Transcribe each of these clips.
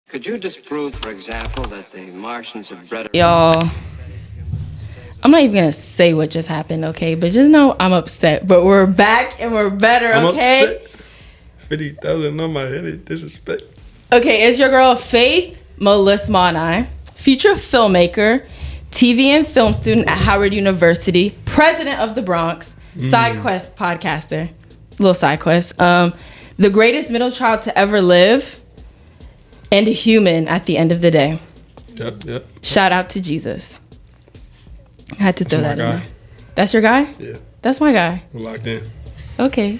Could you disprove, for example, that the Martians have bred... Y'all, I'm not even going to say what just happened, okay? But just know I'm upset. But we're back and we're better, okay? I'm upset. 50,000 on my head. Disrespect. Okay, it's your girl, Faith Mulosmanaj, future filmmaker, TV and film student at Howard University, president of the Bronx, side quest podcaster, little side quest, the greatest middle child to ever live, and a human at the end of the day. Yep. Shout out to Jesus. I had to throw that in guy. there. That's your guy? Yeah. That's my guy. We're locked in. Okay.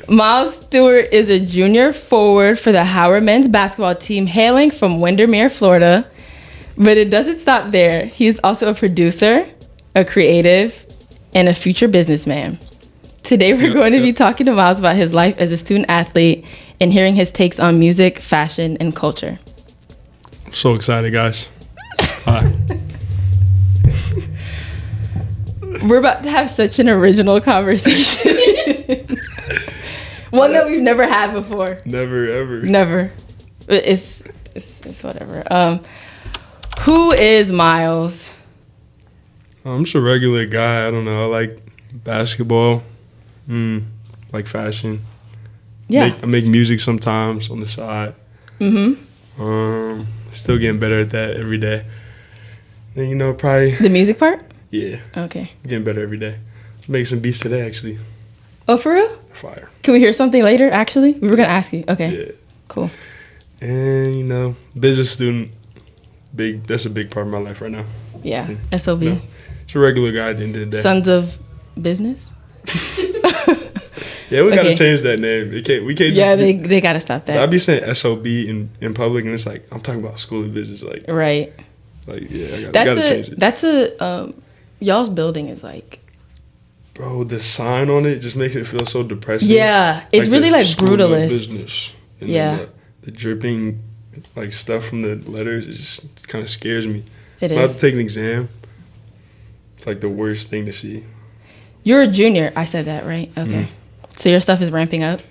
Miles Stewart is a junior forward for the Howard men's basketball team hailing from Windermere, Florida. But it doesn't stop there. He's also a producer, a creative, and a future businessman. Today we're going to be talking to Miles about his life as a student athlete and hearing his takes on music, fashion, and culture. I'm so excited, guys. Hi. We're about to have such an original conversation. One that we've never had before. Never, ever. Never. It's whatever. Who is Miles? I'm just a regular guy. I don't know. I like basketball. Like fashion. Yeah. I make music sometimes on the side. Still getting better at that every day. Then, probably... The music part? Yeah. Okay. Getting better every day. Making some beats today, actually. Oh, for real? Fire. Can we hear something later, actually? We were going to ask you. Okay. Yeah. Cool. And, business student. That's a big part of my life right now. Yeah. SOB. It's a regular guy at the end of the day. Sons of Business? Yeah, we gotta change that name. We can't. Yeah, they gotta stop that. So I be saying SOB in public, and it's like I'm talking about school of business. Right. I gotta change it. That's y'all's building is like. Bro, the sign on it just makes it feel so depressing. Yeah, it's really like brutalist. Business. And yeah. The dripping, stuff from the letters, it just kind of scares me. It When I have is. to take an exam, it's like the worst thing to see. You're a junior. I said that, right? Okay. So your stuff is ramping up?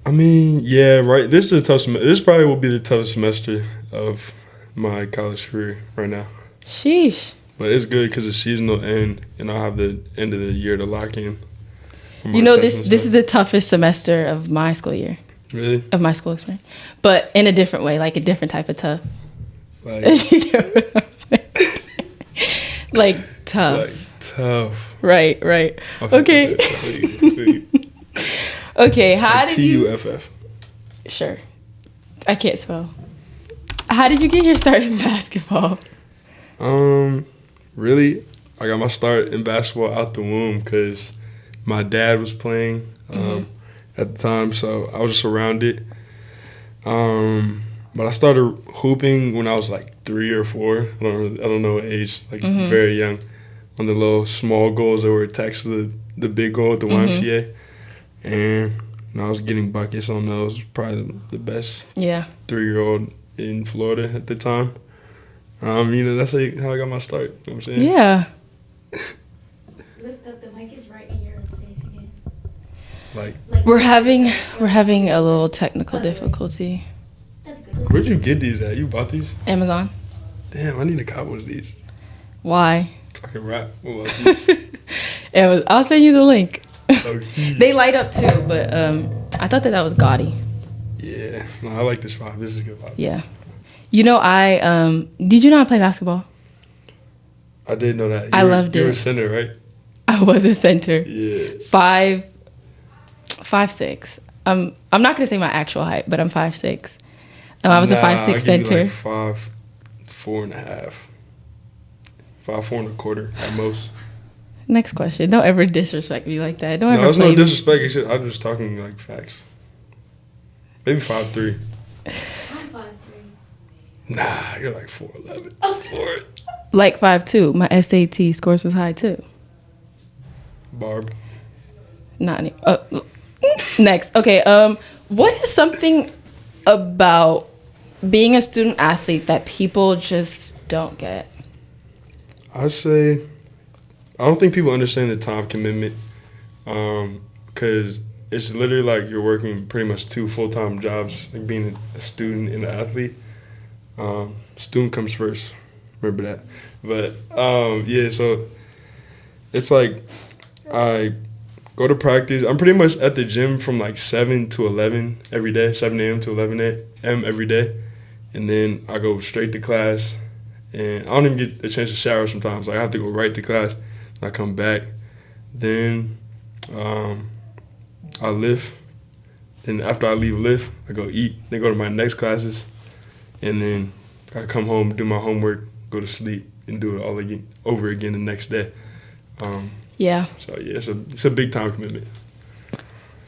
I mean, yeah, right. This is a tough semester. This probably will be the toughest semester of my college career right now. Sheesh. But it's good because it's seasonal end, and I'll have the end of the year to lock in. This is the toughest semester of my school year. Really? Of my school experience. But in a different way, like a different type of tough. Like, You know what I'm saying? Like tough. Tough. Right. Okay. Okay, how did you... TUFF. Sure. I can't spell. How did you get your start in basketball? Really, I got my start in basketball out the womb because my dad was playing at the time, so I was just around it. But I started hooping when I was like 3 or 4. I don't know what age, very young, on the little small goals that were attached to the big goal at the YMCA. And I was getting buckets on those. Probably the best 3-year-old in Florida at the time. That's how I got my start. You know what I'm saying? Yeah. Lift up, the mic is right in your face again. Like We're having a little technical difficulty. That's good. where'd you get these at? You bought these? Amazon. Damn, I need to cop one of these. Why? So I can rap about these. I'll send you the link. Okay. They light up too, but I thought that was gaudy. Yeah, no, I like this vibe. This is a good vibe. Yeah. Did you know I play basketball? I did know that. I loved You were it. a center, right? I was a center. Yeah. 5'6". I'm not gonna say my actual height, but I'm 5'6". I was a 5'6" center. 5'4.5". 5'4.25" at most. Next question. Don't ever disrespect me like that. Don't No, ever that's play no me. disrespect. It's just, I'm just talking like facts. Maybe 5'3". I'm 5'3". Nah, you're like 4'11". Okay. Like 5'2". My SAT scores was high too. Barb. Not any. Next. Okay. What is something about being a student athlete that people just don't get? I say, I don't think people understand the time commitment, because it's literally like you're working pretty much 2 full-time jobs, like being a student and an athlete. Student comes first, remember that. But yeah, so it's like I go to practice. I'm pretty much at the gym from like 7 to 11 every day, 7 a.m. to 11 a.m. every day. And then I go straight to class. And I don't even get a chance to shower sometimes. Like I have to go right to class. I come back. Then I lift. Then after I leave lift, I go eat. Then go to my next classes. And then I come home, do my homework, go to sleep, and do it all again, over again the next day. Yeah. So yeah, it's a big time commitment.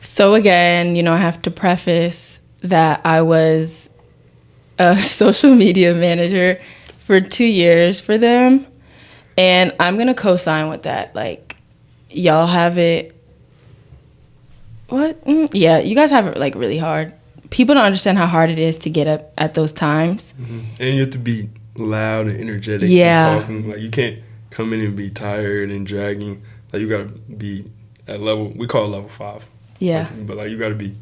So again, I have to preface that I was a social media manager for 2 years for them, and I'm gonna co-sign with that. Like, y'all have it. What? Yeah, you guys have it like really hard. People don't understand how hard it is to get up at those times. Mm-hmm. And you have to be loud and energetic. Yeah. And talking. Like you can't come in and be tired and dragging. Like you gotta be at level. We call it level 5. Yeah. But like you gotta be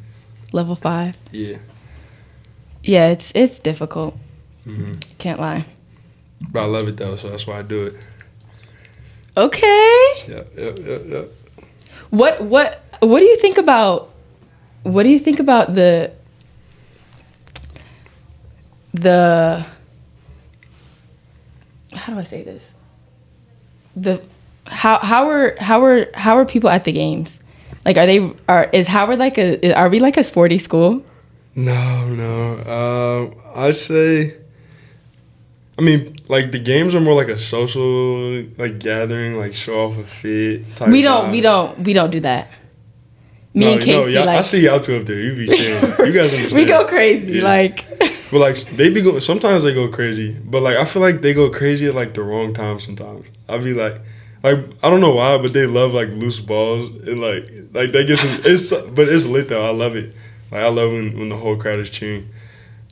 level 5. Yeah. Yeah, it's difficult. Mm-hmm. Can't lie. But I love it though, so that's why I do it. Okay. Yeah. What do you think about? What do you think about the how do I say this? How are people at the games? Like, is Howard like are we like a sporty school? No. I'd say, I mean, like the games are more like a social like gathering, like show off a fit type. We don't do that. Me and Casey, yeah, like, I see y'all two up there. You be chilling. You guys understand. we go crazy, yeah. like. But like sometimes they go crazy, but like I feel like they go crazy at like the wrong time sometimes. I'll be like I don't know why, but they love like loose balls and like they get some. But it's lit though. I love it. Like I love when the whole crowd is cheering.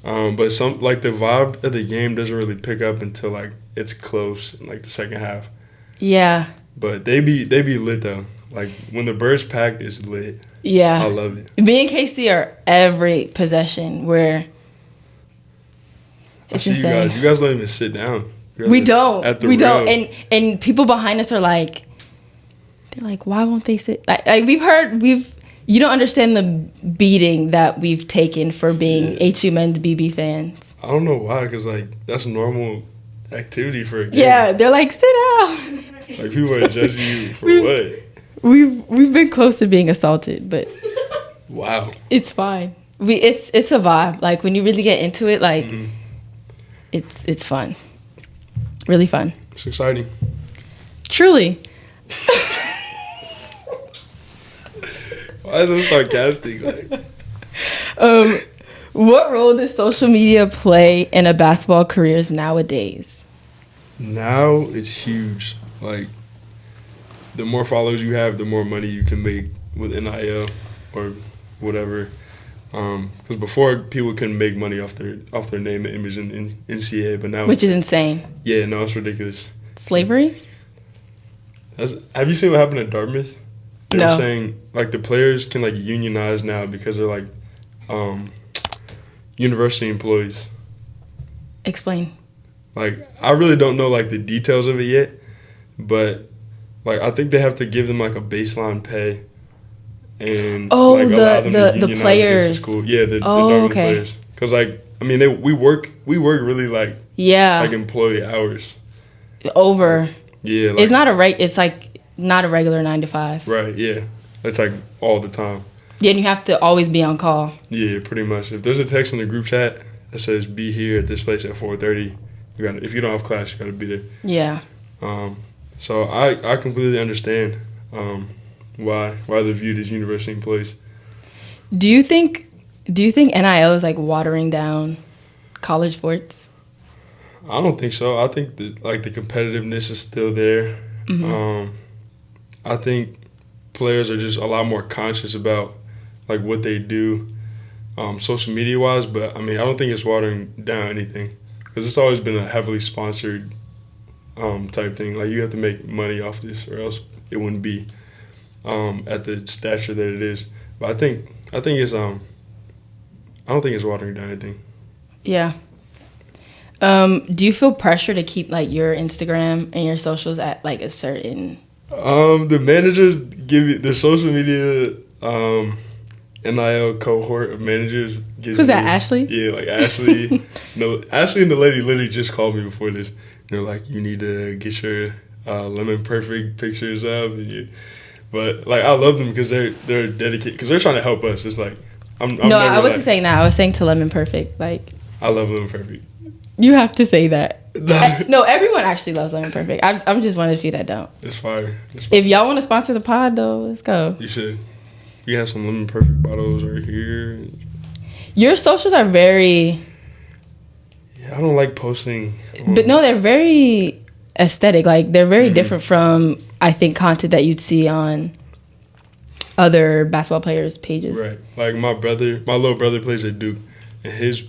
But some like the vibe of the game doesn't really pick up until like it's close in like the second half. Yeah. But they be lit though. Like when the Birds packed, it's lit. Yeah. I love it. Me and Casey are every possession where it's insane. You guys don't even sit down. We don't. We don't. And people behind us are like, they're like, why won't they sit? Like you don't understand the beating that we've taken for being HU men's BB fans. I don't know why, because like that's normal activity for a game. Yeah, they're like, sit down. Like people are judging you for what? We've been close to being assaulted, but wow, it's fine. It's a vibe. Like when you really get into it, like it's fun, really fun. It's exciting. Truly. Why is it sarcastic? Like, what role does social media play in a basketball careers nowadays? Now it's huge. Like, the more followers you have, the more money you can make with NIL or whatever. Because before people couldn't make money off their name and image in NCAA, but now which is insane. Yeah, no, it's ridiculous. Slavery? Have you seen what happened at Dartmouth? They No. were saying like the players can like unionize now because they're like university employees. Explain. Like I really don't know like the details of it yet, but like I think they have to give them like a baseline pay, and like, allow them to the unionize players. against the school. Yeah, the Dartmouth players. Because like I mean we work really like like employee hours. Over. Yeah, like, it's not a regular 9 to 5. Right. Yeah, it's like all the time. Yeah, and you have to always be on call. Yeah, pretty much. If there's a text in the group chat that says "Be here at this place at 4:30," if you don't have class, you gotta be there. Yeah. So I completely understand why they're viewed as university employees. Do you think NIL is like watering down college sports? I don't think so. I think that like the competitiveness is still there. Mm-hmm. I think players are just a lot more conscious about like what they do, social media wise. But I mean, I don't think it's watering down anything because it's always been a heavily sponsored type thing. Like you have to make money off this, or else it wouldn't be at the stature that it is. But I think it's I don't think it's watering down anything. Yeah. Do you feel pressure to keep like your Instagram and your socials at like a certain? The managers give you the social media NIL cohort of managers. Who's that? Ashley? Yeah, like Ashley. No, Ashley and the lady literally just called me before this. They're like, you need to get your Lemon Perfect pictures up. But like, I love them because they're dedicated, because they're trying to help us. It's like I'm no, I wasn't saying that. I was saying to Lemon Perfect. Like, I love Lemon Perfect. You have to say that. No, everyone actually loves Lemon Perfect. I'm just one of the few that don't. It's fire. If y'all want to sponsor the pod, though, let's go. You should. We have some Lemon Perfect bottles right here. Your socials are very... Yeah, I don't like posting. But no, they're very aesthetic. Like, they're very different from, I think, content that you'd see on other basketball players' pages. Right. Like, my little brother plays at Duke, and his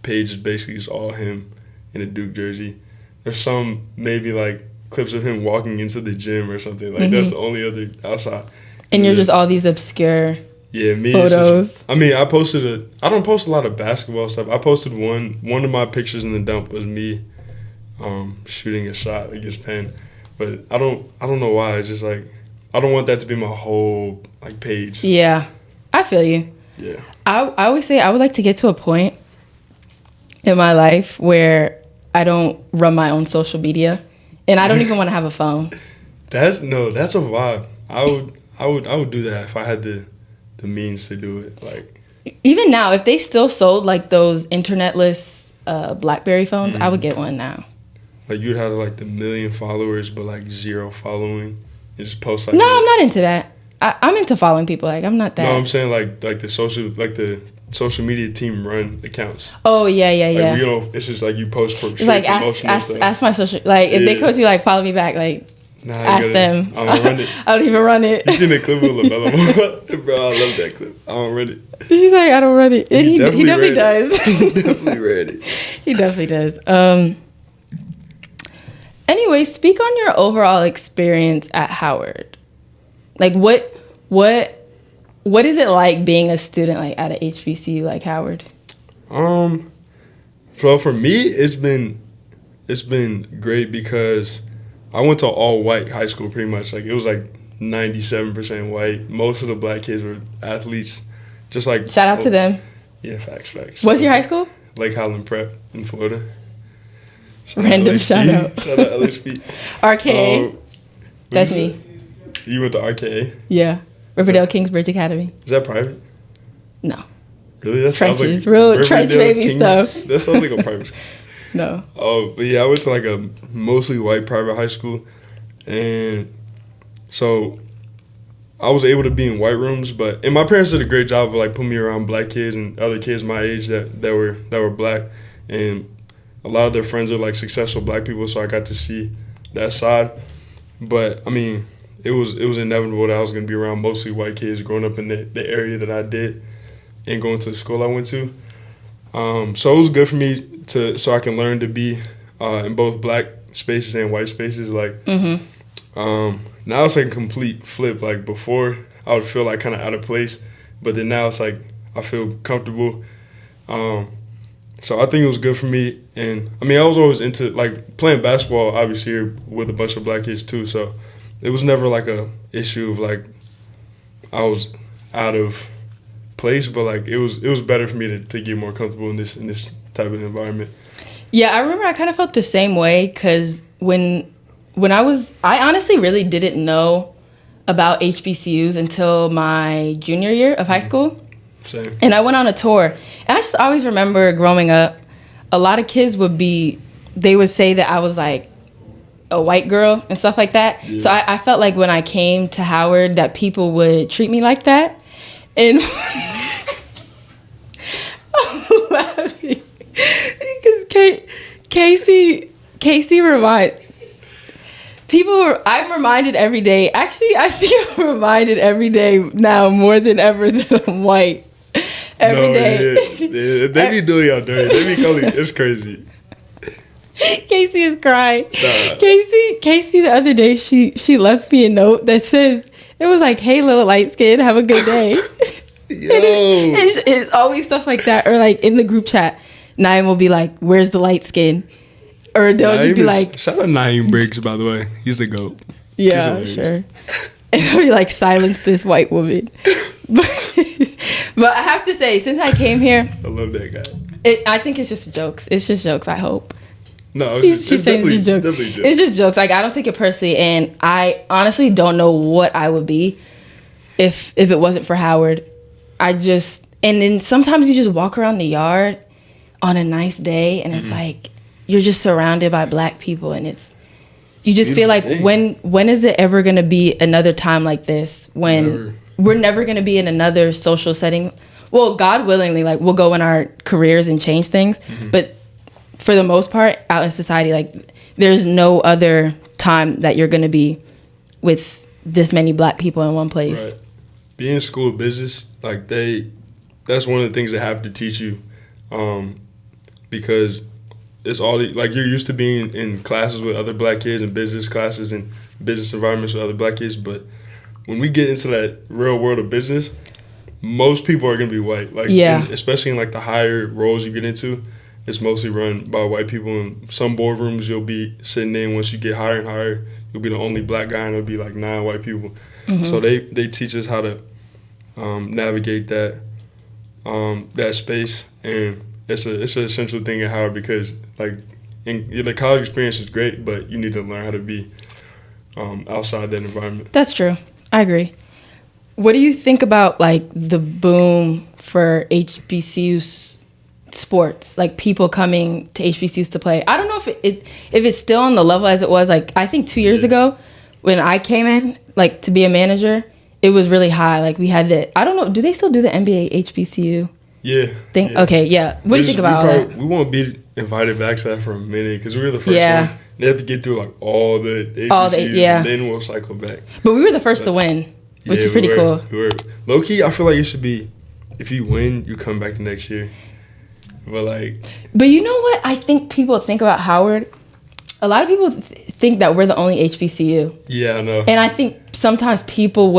page is basically just all him in a Duke jersey. There's some maybe like clips of him walking into the gym or something. Like that's the only other outside. And you're just all these obscure photos. Just, I mean, I don't post a lot of basketball stuff. I posted one of my pictures in the dump was me shooting a shot against Penn. But I don't know why. It's just like I don't want that to be my whole like page. Yeah. I feel you. Yeah. I always say I would like to get to a point in my life where I don't run my own social media, and I don't even want to have a phone. That's a vibe. I would do that if I had the means to do it. Like, even now, if they still sold like those internetless BlackBerry phones, I would get one now. Like, you'd have like the 1 million followers, but like 0 following. You just post like. No, I'm not into that. I'm into following people. Like, I'm not that. No, I'm saying like the social media team run accounts. Oh yeah. Like, we don't. It's just like you post. It's like ask my social. Like, if they come to you, like, follow me back, like. Ask them. I don't run it. I don't even run it. You seen the clip with LaMelo? Bro, I love that clip. I don't run it. She's like, I don't run it. And he definitely does. He definitely read it. He definitely does. Anyway, speak on your overall experience at Howard. Like, what is it like being a student like at a HBCU like Howard? So for me, it's been great because I went to all white high school pretty much. Like, it was like 97% white. Most of the black kids were athletes. Just like shout out to them. Yeah, facts. What's your high school? Lake Highland Prep in Florida. Random shout out. Shout out LHP. RKA. That's me. You went to RKA? Yeah. Riverdale Kingsbridge Academy. Is that private? No. Really? That trenches. Sounds like real trench baby stuff. That sounds like a private school. No. Oh, but yeah, I went to like a mostly white private high school, and so I was able to be in white rooms. And my parents did a great job of like putting me around black kids and other kids my age that were black, and a lot of their friends are like successful black people, so I got to see that side. But I mean, it was inevitable that I was gonna be around mostly white kids growing up in the area that I did and going to the school I went to. So it was good for me so I can learn to be in both black spaces and white spaces. Like, now it's like a complete flip. Like, before, I would feel like kind of out of place, but then now it's like I feel comfortable. So I think it was good for me. And I mean, I was always into like playing basketball, obviously, here with a bunch of black kids too. So it was never like a issue of like I was out of place, but like it was better for me to get more comfortable in this type of environment. Yeah, I remember I kind of felt the same way because when I honestly really didn't know about HBCUs until my junior year of high school. Same. And I went on a tour, and I just always remember growing up, a lot of kids they would say that I was like a white girl and stuff like that. Yeah. So I felt like when I came to Howard that people would treat me like that. And I'm laughing because Casey reminds people. I'm reminded every day. Actually, I think I'm reminded every day now more than ever that I'm white. Every day. Yeah. They be doing y'all dirty. They be calling. It's crazy. Casey is crying. Nah. Casey the other day she left me a note that says, It was like, hey, little light skin, have a good day. Yo. It's always stuff like that. Or like in the group chat, Naeem will be like, where's the light skin? Or they'll just be like, shout out Naeem Briggs, by the way. He's the GOAT. yeah, sure. And they'll be like, silence this white woman. But I have to say, since I came here, I love that guy. I think it's just jokes. It's just jokes, I hope. No, it's definitely jokes. It's just jokes. Like, I don't take it personally, and I honestly don't know what I would be if it wasn't for Howard. And then sometimes you just walk around the yard on a nice day, and it's like you're just surrounded by black people, and you just feel like when is it ever gonna be another time like this when we're never gonna be in another social setting? Well, God willingly, like we'll go in our careers and change things, but for the most part, out in society, like there's no other time that you're gonna be with this many black people in one place. Right. Being in school of business, like that's one of the things they have to teach you, because it's all like you're used to being in classes with other black kids and business classes and business environments with other black kids, but when we get into that real world of business, most people are gonna be white. Like, especially in like the higher roles you get into, it's mostly run by white people. In some boardrooms, you'll be sitting in. Once you get higher and higher, you'll be the only black guy, and it'll be like 9 white people. So they teach us how to navigate that space, and it's an essential thing at Howard because like the college experience is great, but you need to learn how to be outside that environment. That's true. I agree. What do you think about like the boom for HBCU sports, like people coming to HBCUs to play? I don't know if it's still on the level as it was. Like I think 2 years ago when I came in, like to be a manager, it was really high. Like we had I don't know, do they still do the NBA HBCU? Thing? Yeah. Okay, yeah. What do you think about that? We won't be invited back to that for a minute because we were the first one. They have to get through like all the HBCUs and then we'll cycle back. But we were the first to win, which is pretty cool. We were. Low key, I feel like it should be, if you win, you come back the next year. But you know what I think people think about Howard? A lot of people think that we're the only HBCU. Yeah, I know. And I think sometimes people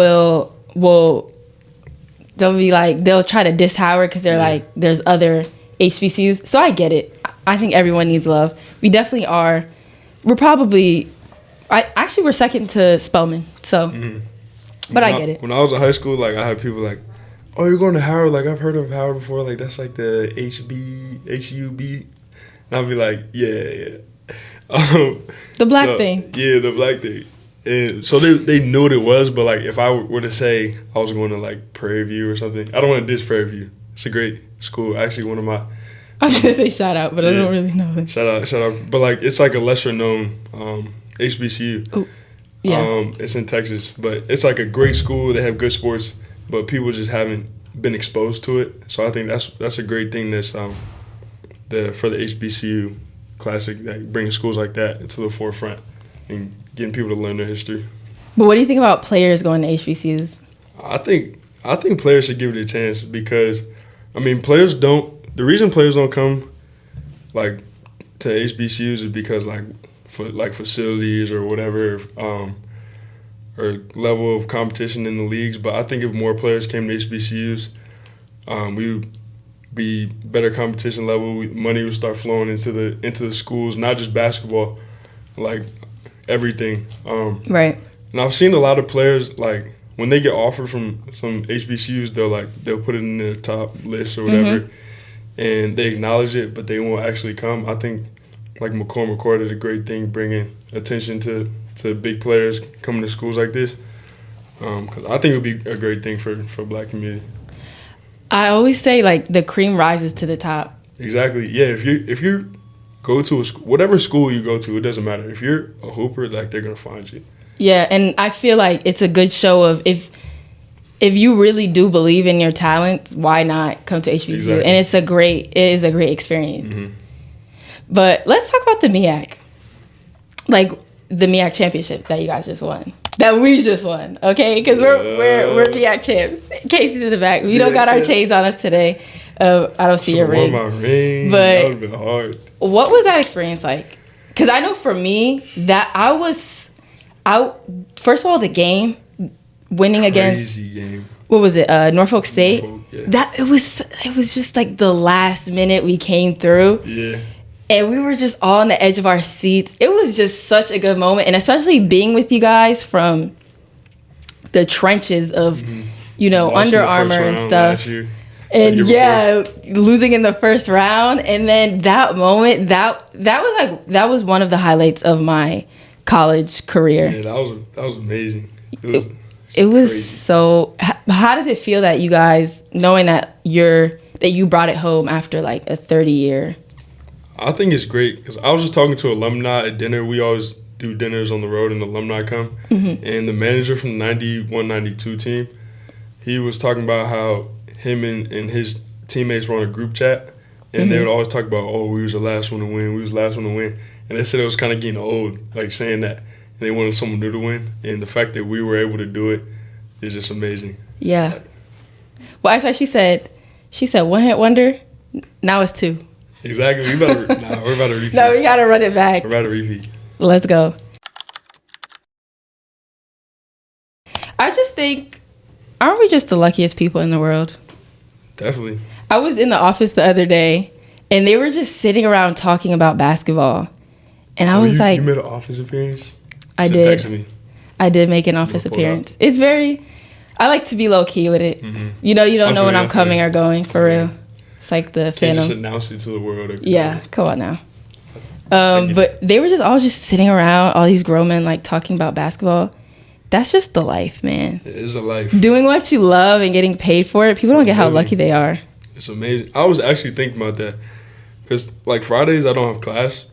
they'll try to diss Howard because they're like, there's other HBCUs. So I get it. I think everyone needs love. We definitely are. We're probably, we're second to Spelman. So, but I get it. When I was in high school, like I had people like, oh, you're going to Howard? Like I've heard of Howard before. Like that's like the HUB. And I'll be like, yeah. The black thing. Yeah, the black thing. And so they knew what it was, but like if I were to say I was going to like Prairie View or something, I don't want to diss Prairie View. It's a great school. Actually, one of my. I was gonna say shout out, but I don't really know them. Shout out. But like it's like a lesser known HBCU. Ooh, yeah. It's in Texas, but it's like a great school. They have good sports, but people just haven't been exposed to it. So I think that's a great thing. That's for the HBCU Classic, that bringing schools like that to the forefront and getting people to learn their history. But what do you think about players going to HBCUs? I think players should give it a chance because, I mean, the reason players don't come like to HBCUs is because like for like facilities or whatever, or level of competition in the leagues. But I think if more players came to HBCUs, we would be better competition level. Money would start flowing into the schools, not just basketball, like everything. Right. And I've seen a lot of players like when they get offered from some HBCUs, they'll put it in their top list or whatever, and they acknowledge it, but they won't actually come. I think like McCord did a great thing bringing attention to big players coming to schools like this, because I think it would be a great thing for Black community. I always say like the cream rises to the top. Exactly. Yeah. If you go to whatever school you go to, it doesn't matter. If you're a hooper, like they're gonna find you. Yeah, and I feel like it's a good show of if you really do believe in your talents, why not come to HBCU? Exactly. And it is a great experience. Mm-hmm. But let's talk about the MEAC. Like the MEAC championship that you guys just won. That we just won, okay? Because we're MEAC champs. Casey's in the back. We don't got our chains on us today. I don't see your ring. My ring. But that would have been hard. What was that experience like? Because I know for me that first of all, the game winning against Crazy game. what was it? Norfolk State. Norfolk, yeah. That it was just like the last minute we came through. Yeah. And we were just all on the edge of our seats. It was just such a good moment. And especially being with you guys from the trenches of, Under Armour and stuff. And losing in the first round. And then that moment, that was one of the highlights of my college career. Yeah, that was amazing. It was crazy. so. How does it feel that you guys, knowing that you brought it home after like a 30-year? I think it's great because I was just talking to alumni at dinner. We always do dinners on the road and alumni come. And the manager from the 91-92 team, he was talking about how him and his teammates were on a group chat. And they would always talk about, we was the last one to win. We was the last one to win. And they said it was kind of getting old, like saying that. And they wanted someone new to win. And the fact that we were able to do it is just amazing. Yeah. Well, actually, she said one hit wonder. Now it's two. Exactly. We're about to repeat. No, we got to run it back. We're about to repeat. Let's go. I just think, aren't we just the luckiest people in the world? Definitely. I was in the office the other day, and they were just sitting around talking about basketball. And I was like... You made an office appearance? I did. Text me. I did make an office appearance. It's very... I like to be low-key with it. You don't know when I'm coming or going, for real. It's like the Phantom. Just announce it to the world. Yeah, come on now. But they were all just sitting around, all these grown men, like, talking about basketball. That's just the life, man. It is a life. Doing what you love and getting paid for it, people don't get how lucky they are. It's amazing. I was actually thinking about that. Because, like, Fridays, I don't have class.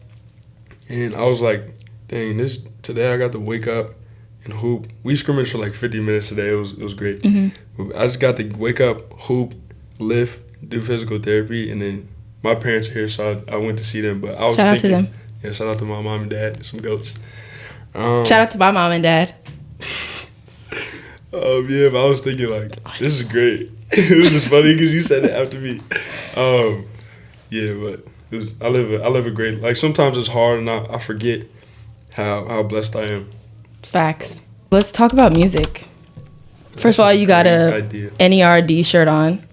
And I was like, dang, today I got to wake up and hoop. We scrimmaged for, like, 50 minutes today. It was great. I just got to wake up, hoop, lift, do physical therapy, and then my parents are here, so I went to see them. But I was shout out to them. Yeah, shout out to my mom and dad, some goats. Shout out to my mom and dad. Yeah, but I was thinking, like, this is great. It was just funny because you said it after me. Yeah, but I live a great, like, sometimes it's hard and I forget how blessed I am. Facts. Let's talk about music. First of all, you got a NERD shirt on.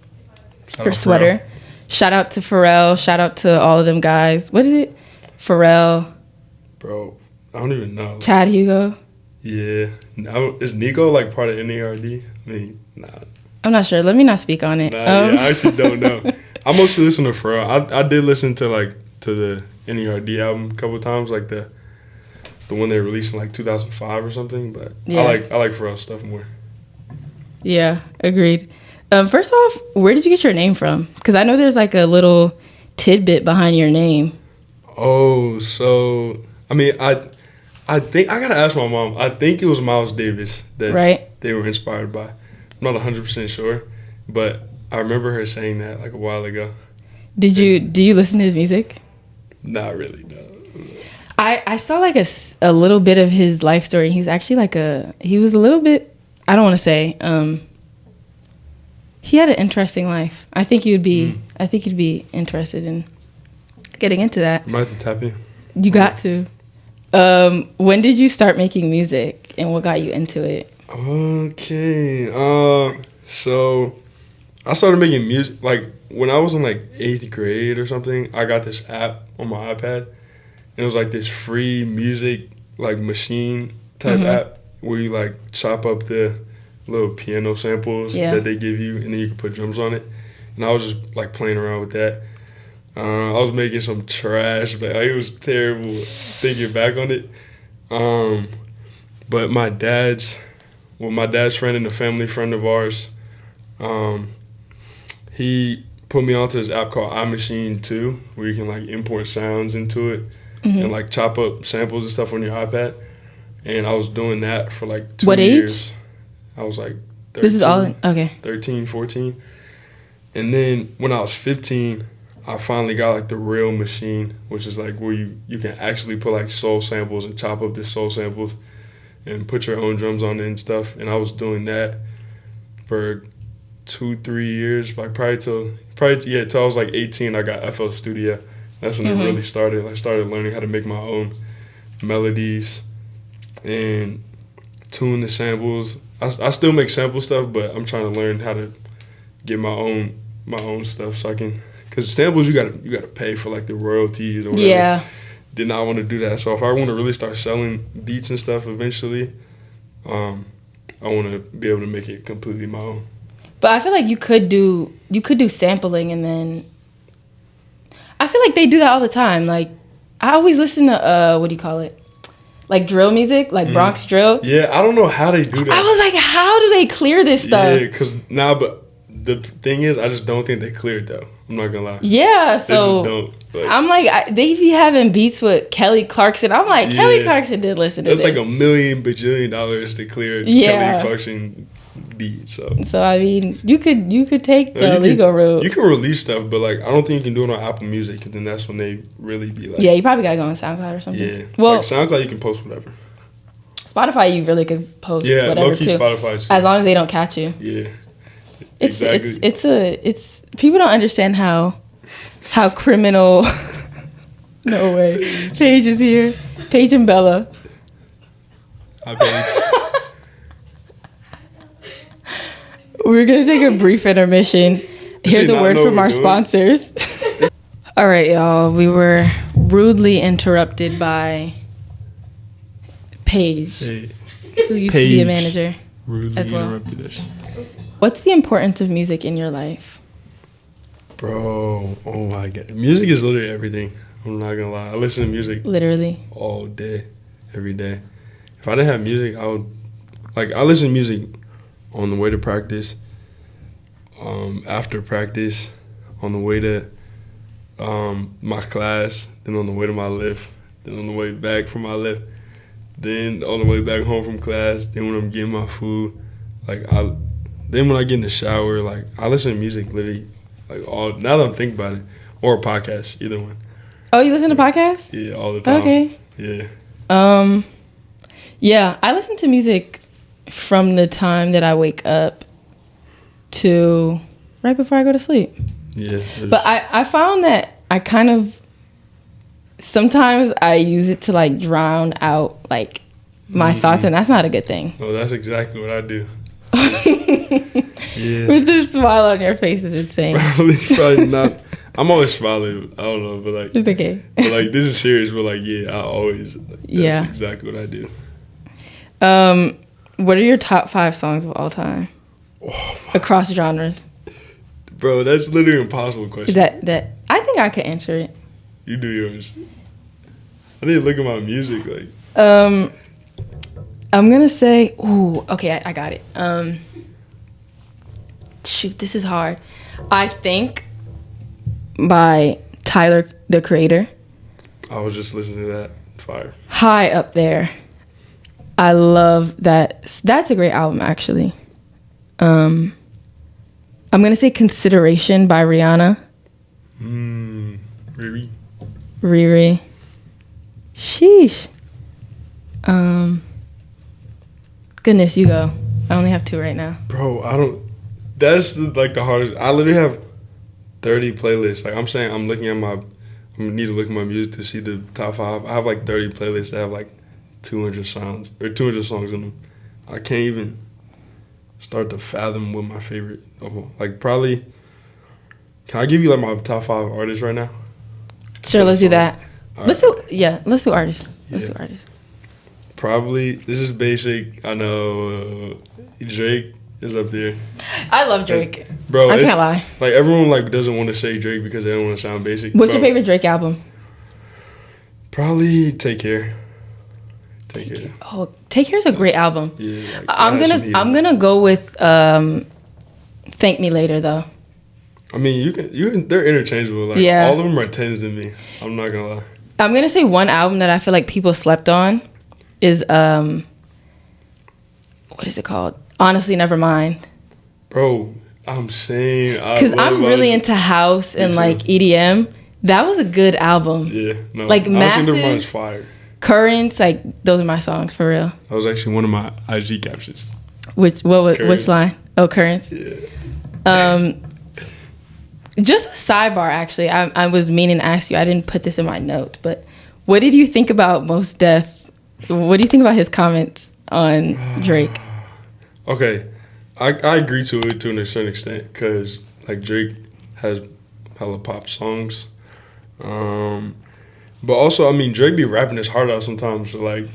Or sweater. Shout out to Pharrell. Shout out to all of them guys. What is it? Pharrell. Bro, I don't even know. Chad Hugo. Yeah. Is Nico like part of NERD? I mean, nah. I'm not sure. Let me not speak on it. I actually don't know. I mostly listen to Pharrell. I did listen to the NERD album a couple of times, like the one they released in like 2005 or something. But yeah. I like Pharrell stuff more. Yeah, agreed. First off, where did you get your name from? Because I know there's like a little tidbit behind your name. Oh, so I mean, I think I gotta ask my mom. I think it was Miles Davis that they were inspired by. I'm not 100% sure, but I remember her saying that like a while ago. Do you listen to his music? Not really, no. I saw like a little bit of his life story. He's actually he was a little bit, I don't want to say, he had an interesting life. I think you'd be interested in getting into that. I might have to tap you. You got to. When did you start making music and what got you into it? Okay. So I started making music like when I was in like 8th grade or something. I got this app on my iPad. And it was like this free music like machine type app where you like chop up the little piano samples that they give you, and then you can put drums on it. And I was just like playing around with that. I was making some trash, but it was terrible thinking back on it. But my dad's friend and a family friend of ours, he put me onto this app called iMachine 2, where you can like import sounds into it and like chop up samples and stuff on your iPad. And I was doing that for like 2 years. Age? I was like 13. This is all okay. 13, 14. And then when I was 15, I finally got like the real machine, which is like where you can actually put like soul samples and chop up the soul samples and put your own drums on it and stuff. And I was doing that for 2-3 years, like probably till I was like 18. I got FL Studio. That's when it really started. I started learning how to make my own melodies and tune the samples. I still make sample stuff, but I'm trying to learn how to get my own stuff so I can. Because samples, you gotta pay for like the royalties or whatever. Yeah. Did not want to do that. So if I want to really start selling beats and stuff eventually, I want to be able to make it completely my own. But I feel like you could do sampling, and then I feel like they do that all the time. Like I always listen to what do you call it? Like drill music, like Bronx drill. Yeah, I don't know how they do that. I was like, how do they clear this stuff? Yeah, because but the thing is, I just don't think they clear it though. I'm not gonna lie. Yeah, so they just don't. Like, I'm like, they be having beats with Kelly Clarkson. I'm like, Kelly Clarkson did listen to this. That's like $1 million bajillion to clear Kelly Clarkson beat. So I mean, you could take the legal route. You can release stuff, but like I don't think you can do it on Apple Music, because then that's when they really be like. Yeah, you probably gotta go on SoundCloud or something. Yeah, well, like SoundCloud you can post whatever. Spotify you really could post whatever low-key too. Spotify too. As long as they don't catch you. Yeah. Exactly. It's people don't understand how criminal. No way. Paige is here. Paige and Bella. Hi, Paige. We're gonna take a brief intermission. Here's a word from our sponsors. All right, y'all. We were rudely interrupted by Paige, who used to be a manager. Rudely as well. interrupted us. What's the importance of music in your life? Bro, oh my God. Music is literally everything. I'm not gonna lie. I listen to music Literally. all day, every day. If I didn't have music, I listen to music on the way to practice, after practice, on the way to my class, then on the way to my lift, then on the way back from my lift, then on the way back home from class, then when I'm getting my food, then when I get in the shower, like I listen to music literally like all. Now that I'm thinking about it, or a podcast, either one. Oh, you listen to podcasts? Yeah, all the time. Okay. Yeah. Yeah, I listen to music from the time that I wake up to right before I go to sleep. Yeah. But I found that I kind of sometimes I use it to like drown out like my thoughts, and that's not a good thing. Oh, that's exactly what I do. Yeah. With this smile on your face is insane. Probably not. I'm always smiling. I don't know, but like it's okay. But like this is serious. But like I always. That's exactly what I do. What are your top 5 songs of all time across genres? Bro, that's literally an impossible question. That I think I could answer it. You do yours. I need to look at my music. Like. I'm gonna say. Ooh, okay, I got it. Shoot, this is hard. I think by Tyler, the Creator. I was just listening to that. Fire. High up there. I love that. That's a great album, actually. I'm gonna say Consideration by Rihanna. Riri. Sheesh. Goodness, you go. I only have 2 right now. Bro, I don't. That's the hardest. I literally have 30 playlists. Like I'm saying, I'm looking at my. I need to look at my music to see the top 5. I have like 30 playlists that have like 200 songs in them. I can't even start to fathom what my favorite of all. Like probably. Can I give you like my top 5 artists right now? Sure, let's do that. All let's right. do artists. Let's do artists. Probably this is basic. I know Drake is up there. I love Drake. Bro, I can't lie. Like everyone like doesn't want to say Drake because they don't want to sound basic. What's your favorite Drake album? Probably Take Care. Take Care. Oh, Take Care is a great album. Yeah. Like, I'm gonna go with Thank Me Later though. I mean, you can. They're interchangeable. Like all of them are 10s to me. I'm not gonna lie. I'm gonna say one album that I feel like people slept on is what is it called? Honestly, Nevermind. Bro, I'm saying because I'm really into house and like EDM. That was a good album. Yeah, no. Like Massive, Nevermind is fire. Currents, like those are my songs for real. That was actually one of my IG captions. Which line? Oh, Currents. Yeah. Just a sidebar, actually. I was meaning to ask you. I didn't put this in my note, but what did you think about Mos Def? What do you think about his comments on Drake? okay, I agree to it to a certain extent because like Drake has hella pop songs, but also I mean Drake be rapping his heart out sometimes. So like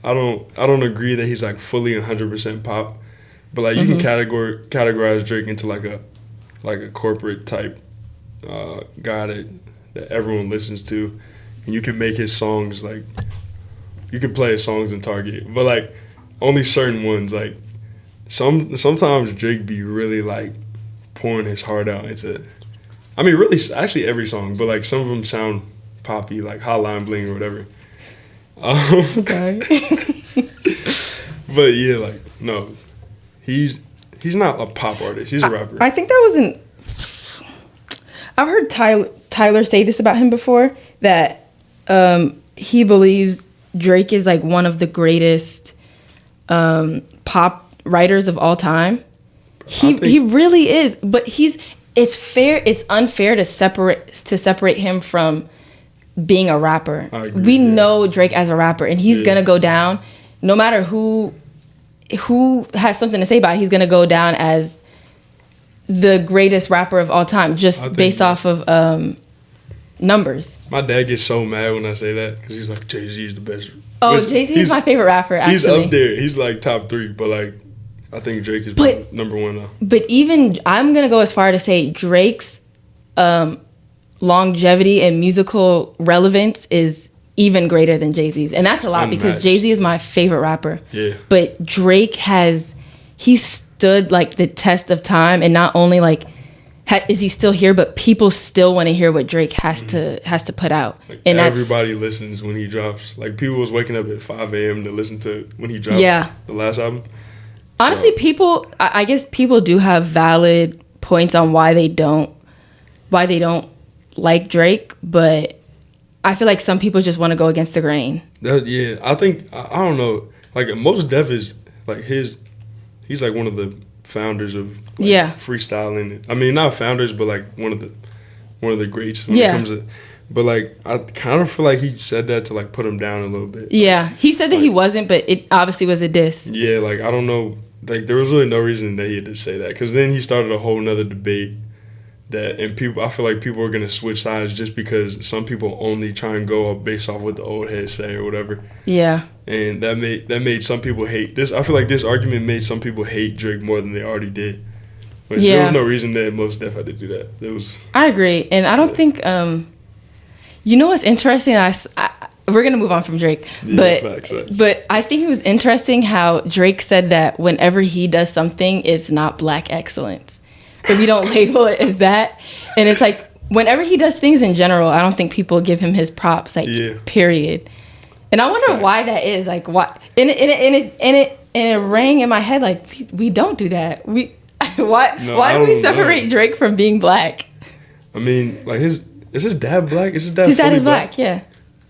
I don't agree that he's like fully 100% pop, but like you can categorize Drake into like a corporate type guy that everyone listens to, and you can make his songs like you can play his songs in Target, but like only certain ones like. Sometimes Drake be really like pouring his heart out into, I mean really actually every song, but like some of them sound poppy like Hotline Bling or whatever. Sorry. But yeah, like no, he's not a pop artist. He's a rapper. I think that wasn't. I've heard Tyler say this about him before that he believes Drake is like one of the greatest pop writers of all time. He really is, but it's unfair to separate him from being a rapper. We know Drake as a rapper, and he's gonna go down no matter who has something to say about it. He's gonna go down as the greatest rapper of all time just based off of numbers. My dad gets so mad when I say that because he's like, Jay-Z is the best. Oh, Jay-Z is my favorite rapper, actually. He's up there. He's like top 3, but like I think Drake is number 1 now. But even I'm gonna go as far to say Drake's longevity and musical relevance is even greater than Jay-Z's, and that's a lot because Jay-Z is my favorite rapper. Yeah. But Drake he stood like the test of time, and not only like is he still here, but people still want to hear what Drake has to put out. Like and everybody listens when he drops. Like people was waking up at 5 a.m. to listen to when he dropped the last album. Honestly, I guess people do have valid points on why they don't like Drake, but I feel like some people just want to go against the grain. I think I don't know. Like Mos Def is like he's like one of the founders of freestyling. I mean, not founders, but like one of the greats when it comes to. But like I kind of feel like he said that to like put him down a little bit. Yeah, he said that he wasn't, but it obviously was a diss. Yeah, like I don't know. Like there was really no reason that he had to say that, because then he started a whole nother debate I feel like people are gonna switch sides just because some people only try and go based off what the old heads say or whatever. Yeah. And that made some people hate this. I feel like this argument made some people hate Drake more than they already did. But there was no reason that Mos Def had to do that. I agree, and I don't think. You know what's interesting? We're gonna move on from Drake, but I think it was interesting how Drake said that whenever he does something, it's not Black excellence, or we don't label it as that. And it's like whenever he does things in general, I don't think people give him his props. Period. And I wonder why that is. Like why? And it rang in my head like we don't do that. Why do we separate Drake from being Black? I mean, like is his dad Black? Is his dad? His dad is Black. Yeah.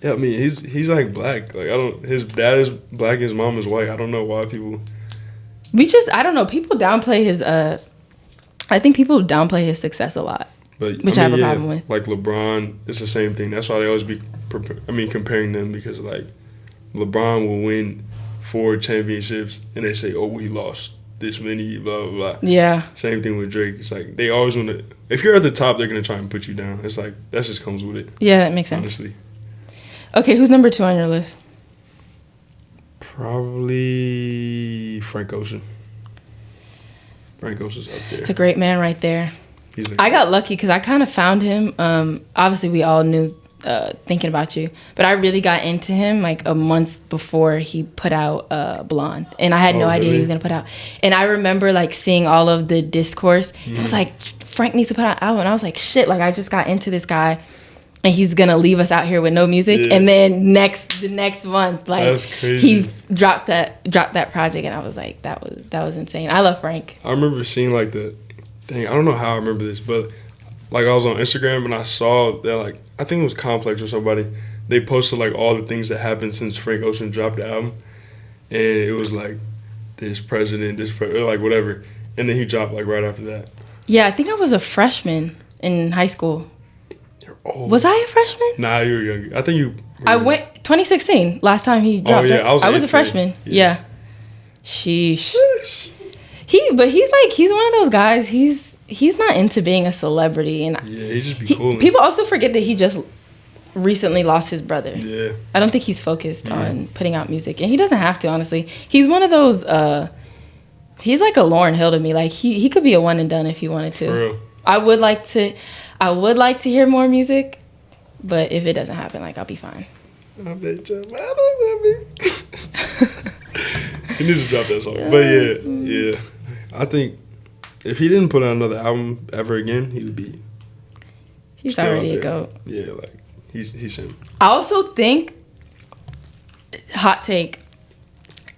Yeah, I mean he's like Black. Like his dad is Black, his mom is white. I don't know why people. I don't know. People downplay his. I think people downplay his success a lot, which I have a problem with. Like LeBron, it's the same thing. That's why they always be, comparing them, because like LeBron will win 4 championships and they say, oh, he lost this many, blah blah blah. Yeah. Same thing with Drake. It's like they always want to. If you're at the top, they're gonna try and put you down. It's like that just comes with it. Yeah, that makes sense. Honestly. Okay, who's number 2 on your list? Probably Frank Ocean. Frank Ocean's up there. It's a great man right there. I got lucky because I kind of found him. Obviously, we all knew Thinking About You, but I really got into him like a month before he put out Blonde, and I had no idea he was gonna put out. And I remember like seeing all of the discourse. It was like Frank needs to put out an album, and I was like, shit! Like I just got into this guy, and he's gonna leave us out here with no music. Yeah. And then the next month, like he dropped that project, and I was like, that was insane. I love Frank. I remember seeing like the thing. I don't know how I remember this, but like I was on Instagram and I saw that like I think it was Complex or somebody. They posted like all the things that happened since Frank Ocean dropped the album, and it was like this president, or like whatever, and then he dropped like right after that. Yeah, I think I was a freshman in high school. Was I a freshman? Nah, you were younger. I think you. I went 2016. Last time he dropped. Oh yeah, I was a freshman. Yeah. Sheesh. He's one of those guys. He's not into being a celebrity, and he just be cool. People also forget that he just recently lost his brother. Yeah, I don't think he's focused on putting out music, and he doesn't have to. Honestly, he's one of those. He's like a Lauryn Hill to me. Like he could be a one and done if he wanted to. For real. I would like to hear more music, but if it doesn't happen, like I'll be fine. I bet you he needs to drop that song. But yeah. I think if he didn't put out another album ever again, he would be. He's already a GOAT. Yeah, like he's him. I also think, hot take,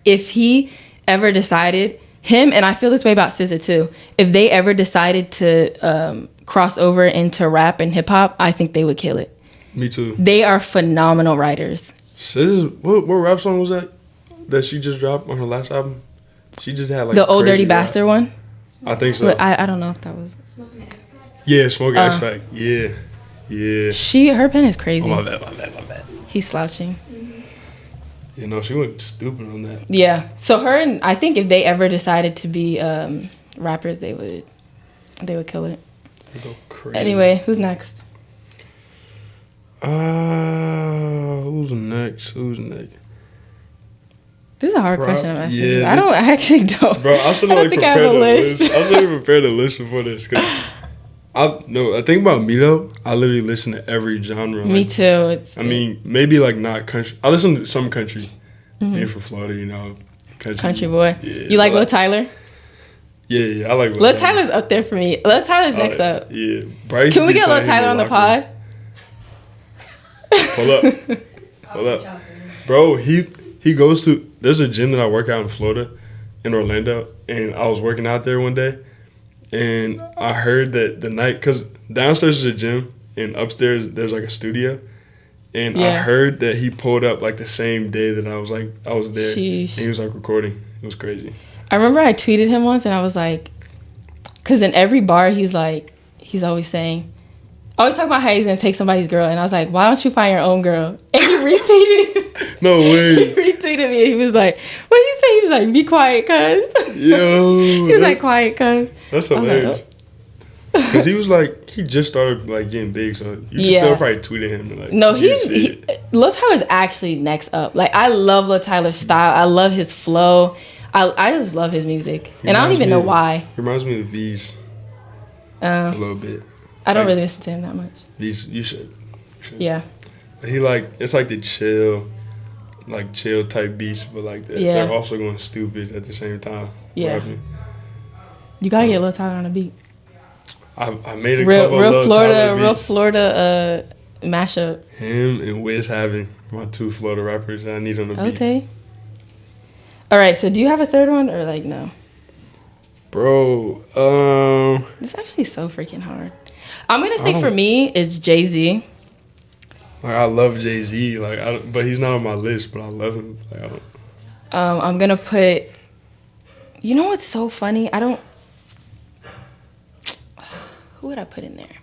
if he ever decided, him, and I feel this way about SZA too, if they ever decided to cross over into rap and hip hop, I think they would kill it. Me too. They are phenomenal writers. SZA's, what rap song was that she just dropped on her last album? She just had like the Old Dirty rap. Bastard one? I think so. But I don't know if that was. Smoking X Pac. Yeah, Smoking X Pac. Yeah. Her pen is crazy. Oh, my bad. He's slouching. You know, she went stupid on that. Yeah. So her and I think if they ever decided to be rappers, they would kill it. They go crazy. Anyway, who's next? Who's next? This is a hard question I'm asking. Yeah, I actually don't. Bro, I should have prepared a list. I should have prepared a list before this. Cause I think about me though. I literally listen to every genre. Me too. mean, maybe like not country. I listen to some country. Being from Florida, you know, country boy. Yeah, you like Lil Tyler? Yeah, I like Lil Tyler's up there for me. Lil Tyler's next up. Yeah, Bryce. Can we get Lil Tyler on the pod? Hold up, bro. He goes to. There's a gym that I work out in Florida, in Orlando, and I was working out there one day, and I heard that the night, cause downstairs is a gym and upstairs there's like a studio, and I heard that he pulled up like the same day that I was there, and he was like recording. It was crazy. I remember I tweeted him once, and I was like, cause in every bar he's always saying. Always talking about how he's gonna take somebody's girl, and I was like, "Why don't you find your own girl?" And he retweeted. No way. He retweeted me. And he was like, "What did he say?" He was like, "Be quiet, cuz." Yo. He was like, "Quiet, cuz." That's hilarious. Cause he was like, he just started like getting big, so you just still probably tweeted him. And, like, no, Lil Tyler's actually next up. Like I love Lil Tyler's style. I love his flow. I just love his music, and I don't even know why. He reminds me of V's. A little bit. I don't really listen to him that much. You should. Yeah. He it's like the chill type beats, but like they're also going stupid at the same time. Yeah. Rapping. You gotta get Lil Tyler on a beat. I made a couple of real Florida mashup. Him and Wiz having my two Florida rappers that I need on the beat. Okay. All right. So do you have a third one or like no? Bro, it's actually so freaking hard. I'm gonna say for me, it's Jay-Z. Like I love Jay-Z, but he's not on my list. But I love him. Like, I don't. I'm gonna put. You know what's so funny? Who would I put in there?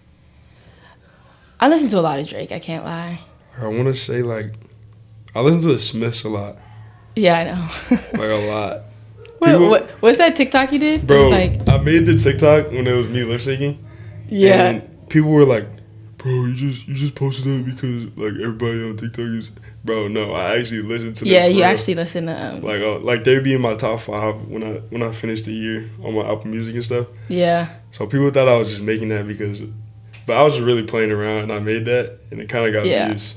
I listen to a lot of Drake. I can't lie. I want to say I listen to the Smiths a lot. Yeah, I know. Like a lot. What's that TikTok you did? Bro, I made the TikTok when it was me lip syncing. Yeah. And people were like, "Bro, you just posted that because like everybody on TikTok is." Bro, no, I actually listened to them. Yeah, you actually listen to like they'd be in my top 5 when I finished the year on my Apple Music and stuff. Yeah. So people thought I was just making that but I was just really playing around and I made that and it kind of got views.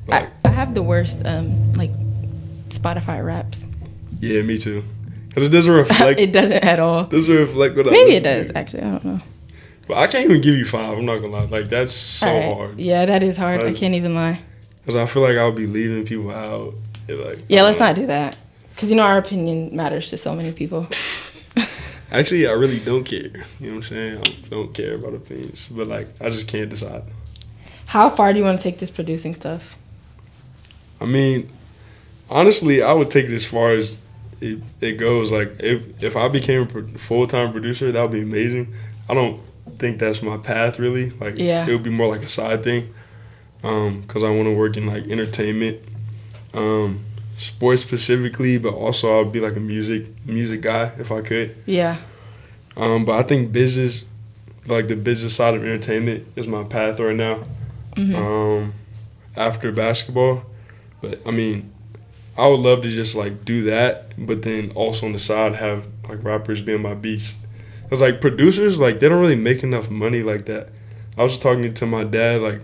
I have the worst Spotify raps. Yeah, me too. Because it doesn't reflect. It doesn't at all. It doesn't reflect what I Maybe it does, actually. I don't know. But I can't even give you 5. I'm not going to lie. Like, that's so hard. Yeah, that is hard. I can't even lie. Because I feel like I'll be leaving people out. Let's not do that. Because, our opinion matters to so many people. Actually, I really don't care. You know what I'm saying? I don't care about opinions. But, I just can't decide. How far do you want to take this producing stuff? I mean, honestly, I would take it as far as it goes. Like, if I became a full-time producer, that would be amazing. I don't think that's my path, really. It would be more like a side thing. Because I want to work in, entertainment. sports specifically, but also I'll be like a music guy if I could. Yeah. But I think business, like the business side of entertainment, is my path right now. After basketball, but I mean, I would love to just like do that, but then also on the side have like rappers being my beats. Cause like producers, like they don't really make enough money like that. I was just talking to my dad, like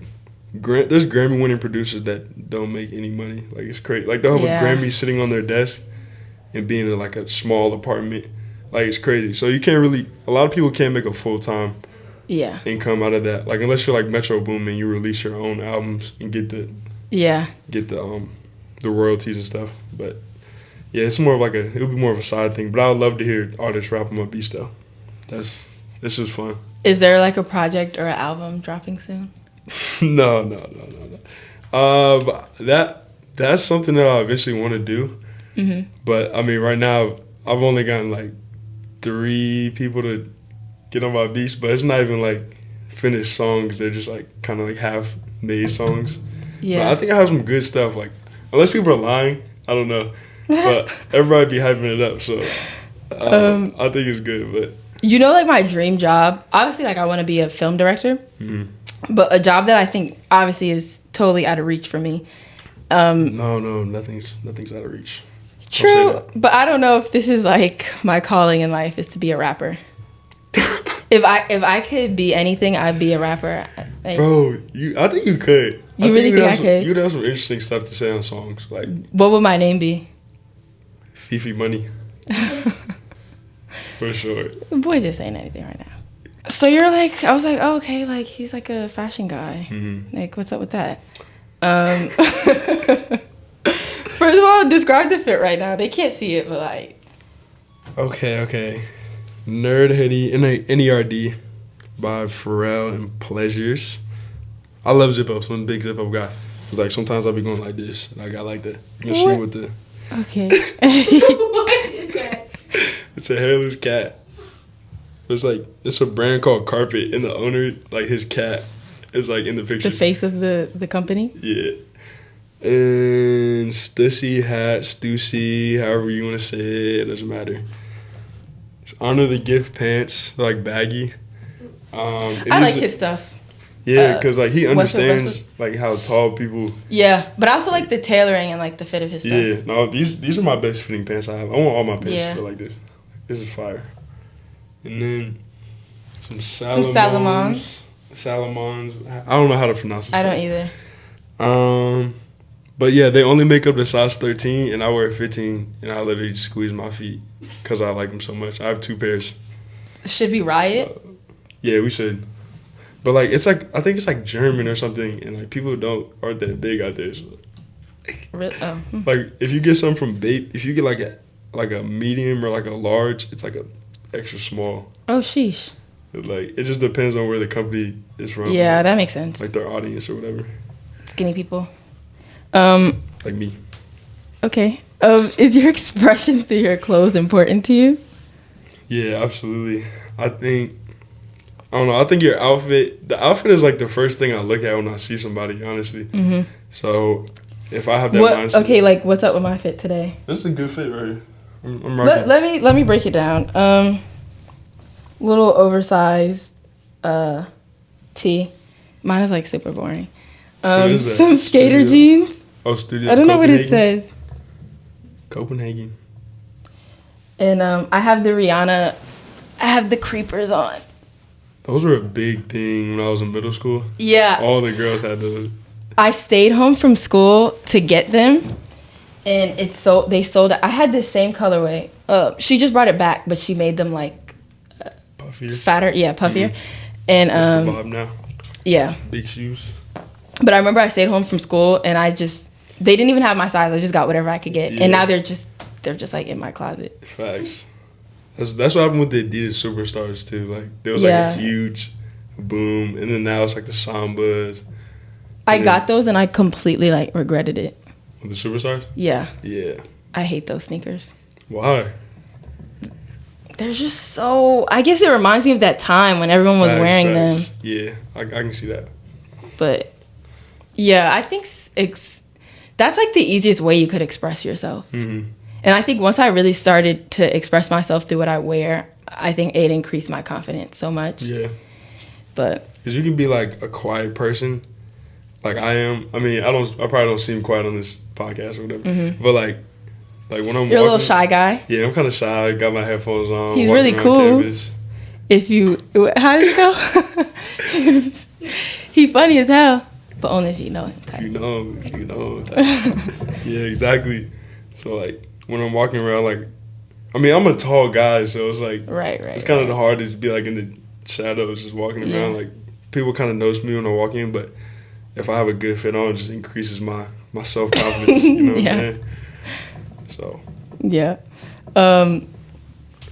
there's Grammy winning producers that don't make any money. Like it's crazy. Like they'll have a Grammy sitting on their desk and being in like a small apartment. Like it's crazy. So you can't really. A lot of people can't make a full-time income out of that. Like unless you're like Metro Boomin, you release your own albums and get the royalties and stuff. But yeah, it's more of like it'll be more of a side thing. But I would love to hear artists rap on my beats though. It's just fun. Is there like a project or an album dropping soon? No. But that's something that I eventually want to do. But I mean, right now I've only gotten like 3 people to get on my beats, but it's not even like finished songs. They're just like kind of like half made songs. Yeah. But I think I have some good stuff. Like unless people are lying, I don't know. But everybody be hyping it up, so I think it's good. But you know, like my dream job, obviously, like I want to be a film director, but a job that I think obviously is totally out of reach for me. No, nothing's out of reach. True, but I don't know if this is like my calling in life is to be a rapper. If I could be anything, I'd be a rapper. Like, bro, I think you could. You really think I could? You'd have some interesting stuff to say on songs. Like, what would my name be? Fifi Money. For sure. The boy just saying anything right now. So you're like, I was like, oh, okay, like he's like a fashion guy. Like, what's up with that? First of all, describe the fit right now. They can't see it, but like. Okay. Nerd hoodie, NERD by Pharrell and Pleasures. I love zip ups. I'm a big zip up guy. It's like sometimes I'll be going like this, and I got like that. You can see with the. Okay. What is that? It's a hairless cat. It's a brand called Carpet, and the owner, like his cat, is like in the picture. The face of the company. Yeah. And Stussy hat, Stussy, however you want to say it doesn't matter. It's Honor the Gift pants, they're like baggy. I like his stuff. Yeah, because like he understands like how tall people. Yeah, but I also like the tailoring and like the fit of his stuff. Yeah, no, these are my best fitting pants I have. I want all my pants to feel like this. This is fire. And then some Salomons. I don't know how to pronounce it. I don't either. But yeah, they only make up the size 13, and I wear 15, and I literally just squeeze my feet because I like them so much. I have 2 pairs. Should we riot? Yeah, we should. But like, it's like I think it's like German or something, and like people aren't that big out there. So. Really? Oh. Like if you get something from Bape, if you get like a medium or like a large, it's like a extra small. Oh sheesh. Like it just depends on where the company is from. Yeah, that makes sense. Like their audience or whatever. Skinny people. Like me. Okay. Is your expression through your clothes important to you? Yeah, absolutely. I don't know. I think the outfit is like the first thing I look at when I see somebody, honestly. So if I have that mindset. Okay, like what's up with my fit today? This is a good fit right here. I'm rocking. Let me break it down. Little oversized tee. Mine is like super boring. Some skater jeans. Oh, Studio. I don't know what it says. Copenhagen. And I have the Rihanna. I have the creepers on. Those were a big thing when I was in middle school. Yeah. All the girls had those. I stayed home from school to get them, and they sold it. I had the same colorway. She just brought it back, but she made them like puffier. Fatter, yeah, puffier. And that's the vibe now. Yeah. Big shoes. But I remember I stayed home from school, and they didn't even have my size. I just got whatever I could get, and now they're just like in my closet. Facts. That's what happened with the Adidas Superstars too. Like there was like a huge boom, and then now it's like the Sambas. I got those, and I completely like regretted it. With the Superstars? Yeah. Yeah. I hate those sneakers. Why? They're just so. I guess it reminds me of that time when everyone was wearing them. Yeah, I can see that. But yeah, I think that's like the easiest way you could express yourself. And I think once I really started to express myself through what I wear, I think it increased my confidence so much. Yeah. But because you can be like a quiet person, like I am. I mean, I probably don't seem quiet on this podcast or whatever. But like when I'm you're walking, a little shy guy. Yeah, I'm kind of shy. Got my headphones on. He's walking really around cool. campus. How does it go? He funny as hell, but only if you know him. If you know. Yeah, exactly. So like when I'm walking around, like, I mean, I'm a tall guy, so it's like Right. It's kind of hard to be like in the shadows, just walking around. Like people kind of notice me when I walk in, but if I have a good fit on, it just increases my self confidence. You know what I'm saying? So yeah.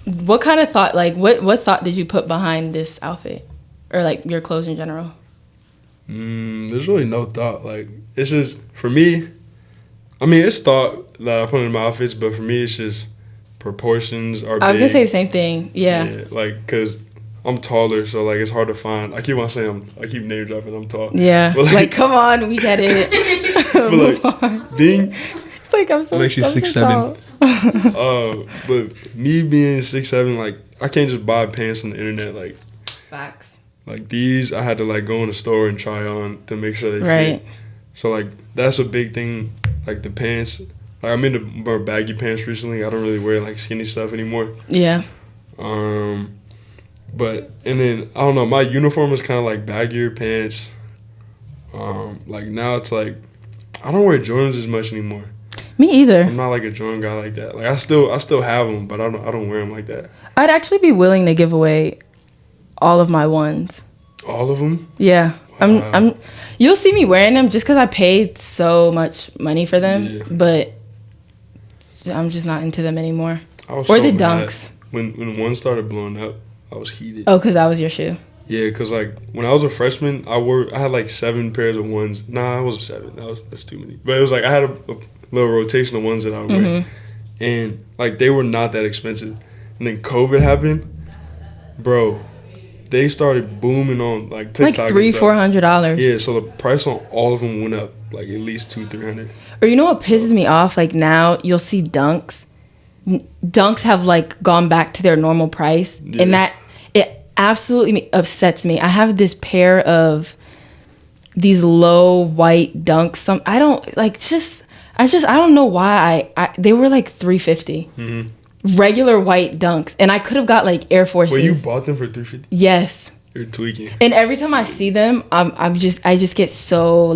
What kind of thought, like, what thought did you put behind this outfit, or like your clothes in general? There's really no thought. Like, it's just, for me, I mean, it's thought that I put in my outfits, but for me, it's just proportions are big. I was gonna say the same thing. Yeah. Like, cause I'm taller, so like it's hard to find. I keep on saying I keep name dropping. I'm tall. Yeah. But like, come on, we get it. But like being, it's like I'm so. Makes you I'm so 6'7". But me being 6'7", like I can't just buy pants on the internet. Facts. Like these, I had to like go in the store and try on to make sure they Right. fit. So like that's a big thing. Like the pants, like I'm into more baggy pants recently. I don't really wear like skinny stuff anymore. Yeah. But and then I don't know. My uniform is kind of like baggier pants. Like now it's like I don't wear Jordans as much anymore. Me either. I'm not like a Jordan guy like that. Like I still have them, but I don't wear them like that. I'd actually be willing to give away all of my ones. All of them? Yeah. Wow. I'm you'll see me wearing them just because I paid so much money for them, Yeah. but I'm just not into them anymore. I was Or so the mad. dunks. When one started blowing up, I was heated. Oh, because that was your shoe. Yeah, because like when I was a freshman, I had like 7 pairs of ones. Nah, it wasn't 7. That's too many. But it was like I had a little rotation of ones that I would wear, and like they were not that expensive. And then COVID happened, bro. They started booming on like TikTok. Like $300-$400. Yeah, so the price on all of them went up like at least $200-$300. Or you know what pisses me off? Like now you'll see dunks. Dunks have like gone back to their normal price, and that it absolutely upsets me. I have this pair of these low white dunks. I don't know why they were like $350. Regular white dunks, and I could have got like Air Forces. Wait, you bought them for $350? Yes. You're tweaking. And every time I see them, I just get so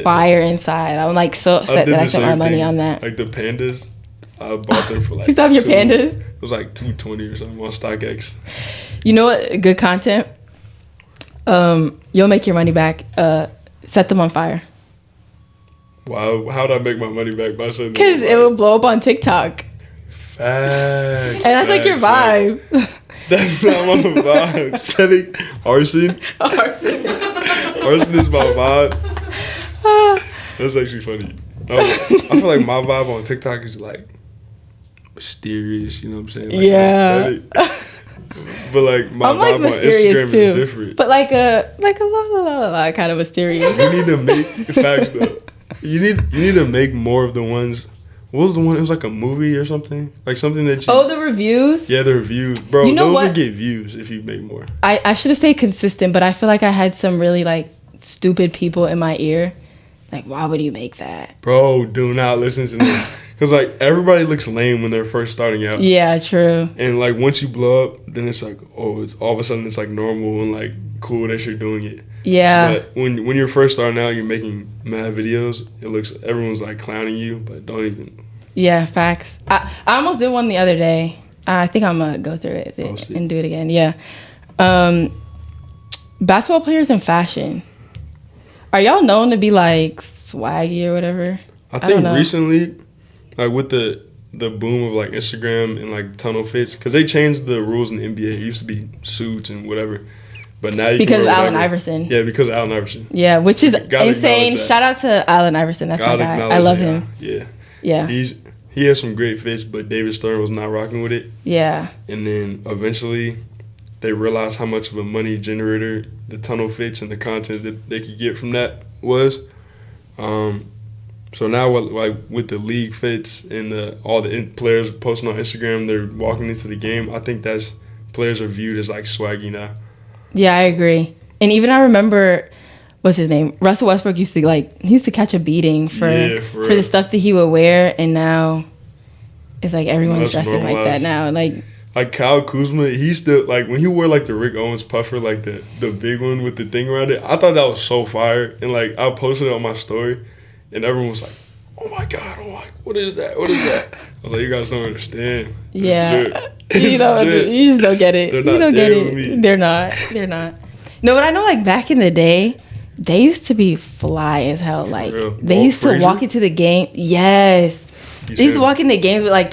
fire inside. I'm like so upset that I spent my money on that. Like the pandas, I bought them for like. You stop your pandas? It was like $220 or something on StockX. You know what? Good content. You'll make your money back. Set them on fire. Wow, how'd I make my money back by saying that? Because it will blow up on TikTok. Facts. And that's like your vibe. That's not my vibe. Setting arson. Arson is my vibe. That's actually funny. I feel like my vibe on TikTok is like mysterious. You know what I'm saying? Like aesthetic. But like my I'm like vibe on mysterious Instagram too, is different. but like a la kind of mysterious. You need to make facts though. You need to make more of the ones. What was the one? It was like a movie or something. Like something that you. Oh, the reviews. Yeah, the reviews, bro. You know those what? will get views if you make more. I should have stayed consistent, but I feel like I had some really like stupid people in my ear. Like, why would you make that? Bro, do not listen to them. Because like everybody looks lame when they're first starting out. Yeah, true. And like once you blow up, then it's like, oh, it's all of a sudden it's like normal and like cool that you're doing it. Yeah. But when you're first starting out, you're making mad videos. Everyone's like clowning you, but don't even. Yeah, facts. I almost did one the other day. I think I'm gonna go through it and do it again. Yeah. Basketball players in fashion. Are y'all known to be like swaggy or whatever? I think recently, like with the boom of like Instagram and like tunnel fits, because they changed the rules in the NBA. It used to be suits and whatever, but now you because can of wear Allen whatever. Iverson. Yeah, because of Allen Iverson. Yeah, which is Gotta insane. acknowledge that. Shout out to Allen Iverson. That's my guy. I love him. Yeah. Yeah. He has some great fits, but David Stern was not rocking with it. Yeah. And then eventually, they realized how much of a money generator the tunnel fits and the content that they could get from that was. So now, like with the league fits and all the players posting on Instagram, they're walking into the game. I think players are viewed as like swaggy now. Yeah, I agree. And even I remember, what's his name? Russell Westbrook used to catch a beating for the stuff that he would wear, and now it's like everyone's dressing normalized. Like that now. Like Kyle Kuzma, he still, like, when he wore, like, the Rick Owens puffer, like, the big one with the thing around it, I thought that was so fire. And, like, I posted it on my story, and everyone was like, oh, my God, what is that? What is that? I was like, you guys don't understand. Yeah. You just don't get it. They're not with me. They're not. No, but I know, like, back in the day, they used to be fly as hell. Like, they used to walk into the game. Yes. They used to walk into games with, like,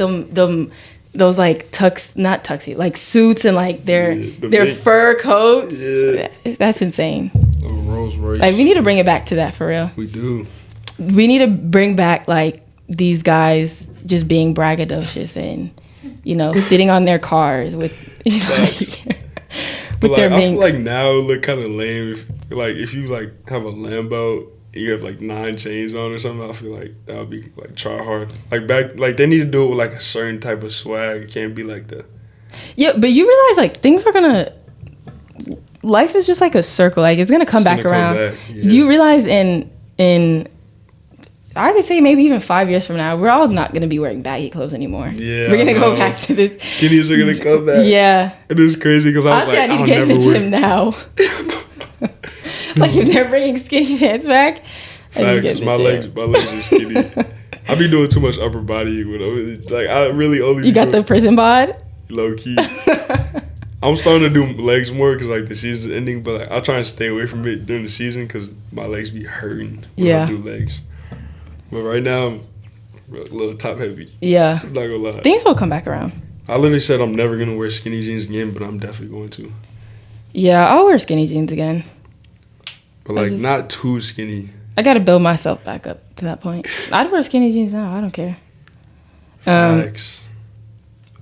those like not tuxedo, like suits and like their fur coats. Yeah. That's insane. A Rolls Royce. Like, we need to bring it back to that for real. We do. We need to bring back like these guys just being braggadocious and, you know, sitting on their cars with, you know, with their minks. I feel like now it look kind of lame if you like have a Lambo. You have like 9 chains on or something. I feel like that would be like try hard. Like they need to do it with like a certain type of swag. It can't be like that. Yeah, but you realize like things are gonna. Life is just like a circle. Like it's gonna come back around. Yeah. Do you realize in I could say maybe even 5 years from now, we're all not gonna be wearing baggy clothes anymore. Yeah, we're gonna go back to this. Skinnies are gonna come back. Yeah, it is crazy because I was honestly, like, I need to get in the gym now. Like if they're bringing skinny pants back, facts. My legs are skinny. I be doing too much upper body. Like I really only. You got the prison bod. Low key. I'm starting to do legs more because like the season's ending, but like, I try and stay away from it during the season because my legs be hurting when I do legs. But right now I'm a little top heavy. Yeah. I'm not gonna lie. Things will come back around. I literally said I'm never gonna wear skinny jeans again, but I'm definitely going to. Yeah, I'll wear skinny jeans again. But like not too skinny. I gotta build myself back up to that point. I'd wear skinny jeans now. I don't care. Facts.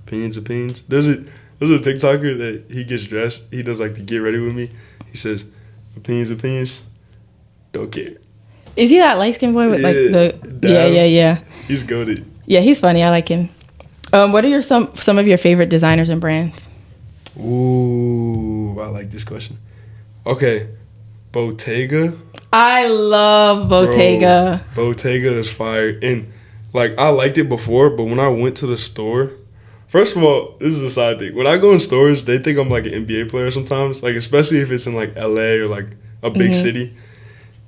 Opinions. There's a TikToker that he gets dressed. He does like the get ready with me. He says, opinions. Don't care. Is he that light skinned boy with like the? Yeah. He's goated. Yeah, he's funny. I like him. What are some of your favorite designers and brands? Ooh, I like this question. Okay. Bottega. I love Bottega. Bro, Bottega is fire. And, like, I liked it before, but when I went to the store, first of all, this is a side thing. When I go in stores, they think I'm, like, an NBA player sometimes, like, especially if it's in, like, L.A. or, like, a big city.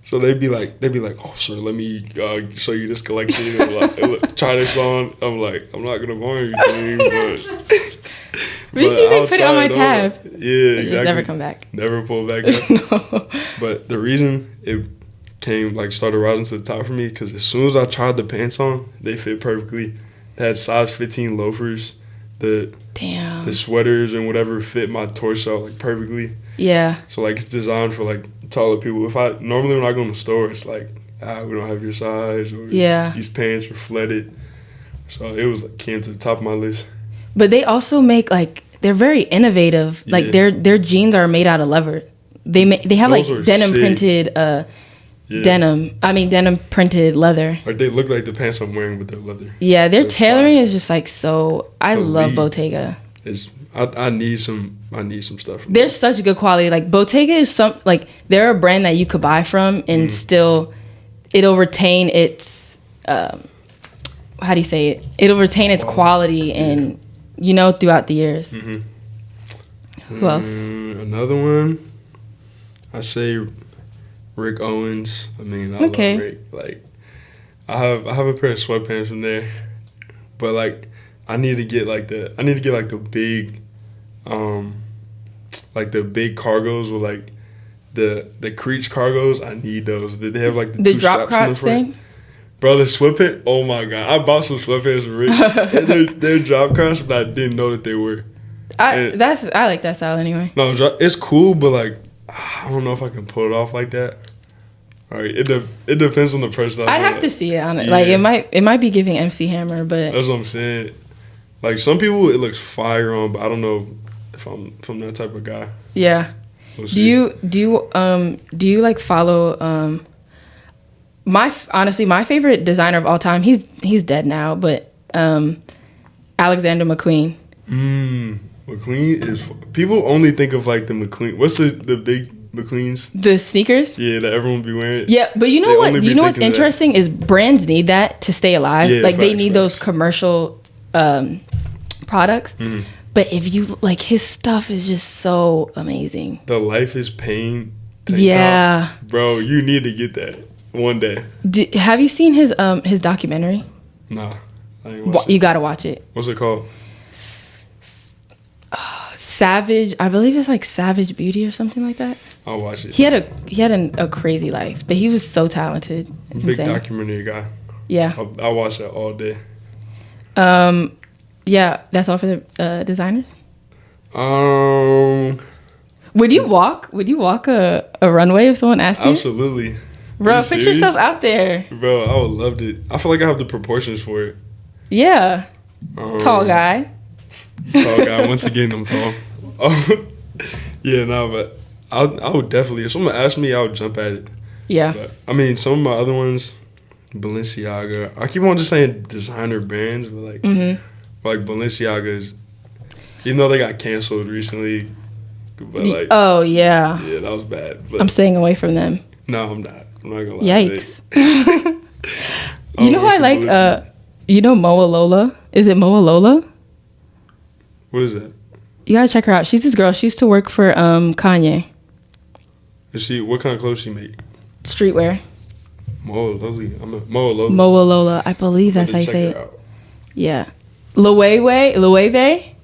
So they'd be like, oh, sir, let me show you this collection. And, like, try this on. I'm like, I'm not going to buy anything, but... We can usually put it on my tab. Yeah, exactly. Just never come back. Never pull back up. No. But the reason it started rising to the top for me, because as soon as I tried the pants on, they fit perfectly. They had size 15 loafers. The sweaters and whatever fit my torso like perfectly. Yeah. So like it's designed for like taller people. Normally when I go in the store, it's like, we don't have your size, or these pants are flooded. So it was like came to the top of my list. But they also make like they're very innovative. Yeah. Like their jeans are made out of leather. They have like denim printed denim printed leather. Like they look like the pants I'm wearing with their leather. Yeah, their tailoring is just like so. I love Bottega. I need some stuff. They're such good quality. Like Bottega is they're a brand that you could buy from and still it'll retain its how do you say it? It'll retain its quality and throughout the years. Mm-hmm. Who else? Another one. I say Rick Owens. I love Rick. Like I have a pair of sweatpants from there, but like I need to get the big, like the big cargos with like the Creech cargos. I need those. They have like the two drop crotch thing. Bro, the sweatpants. Oh my god, I bought some sweatpants from Rick. they're drop crotch, but I didn't know that they were. I like that style anyway. No, it's cool, but like I don't know if I can pull it off like that. All right, it depends on the person. I'd have to see it on it. Yeah. Like it might be giving MC Hammer, but that's what I'm saying. Like some people, it looks fire on, but I don't know if I'm that type of guy. Yeah. Do you like follow honestly, my favorite designer of all time, he's dead now, but Alexander McQueen. McQueen is... People only think of like the McQueen. What's the big McQueens? The sneakers? Yeah, that everyone be wearing. Yeah, but you know what? You know what's interesting is brands need that to stay alive. Yeah, like they need facts. those commercial products. But if you like, his stuff is just so amazing. The Life is Pain tank Yeah, top. Bro, you need to get that one day. have you seen his documentary? Nah, I ain't watched it. You gotta watch it. What's it called? Savage, I believe it's like Savage Beauty or something like that. I'll watch it. He had a crazy life, but he was so talented. It's Big insane. documentary guy. Yeah. I'll watch that all day. Yeah, that's all for the designers. Um, Would you walk a runway if someone asked you? absolutely. Bro, Are you put serious? yourself out there. Bro, I would love it. I feel like I have the proportions for it. Yeah. Tall guy. Tall guy. Once again, I'm tall. Oh, yeah, no, but I would definitely, if someone asked me, I would jump at it. Yeah. But I mean, some of my other ones, Balenciaga. I keep on just saying designer brands, but like, like Balenciaga is, even though they got canceled recently, but like, Oh yeah. yeah, that was bad. But I'm staying away from them. no, I'm not. I'm not gonna lie. Yikes. You know who I like? You know Moa Lola? Is it Moa Lola? What is that? You gotta check her out. She's this girl. She used to work for Kanye. Is she? What kind of clothes she make? Streetwear. Moa Lola. I'm a Moa Lola. Moa Lola. I believe that's how you Check say her it. out. Yeah. Loewe.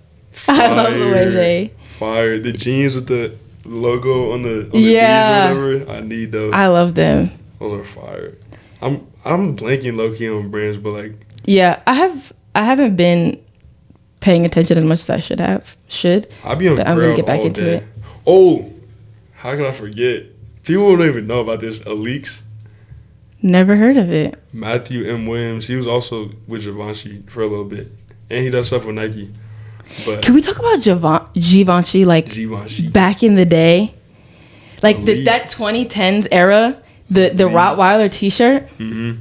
I love Loewe. Fire. The jeans with the logo on the Yeah. knees or whatever. I need those. I love them. Those are fire. I'm blanking low key on brands, but like, Yeah, I haven't been paying attention as much as I should have. I be on But I'm gonna Grail get back all into day. it. Oh, how could I forget? People don't even know about this. Aleeks. Never heard of it. Matthew M. Williams. He was also with Givenchy for a little bit, and he does stuff with Nike. But Can we talk about Givenchy like Givenchy. back in the day? Like Elite. that 2010s era, the Rottweiler t-shirt. Mhm.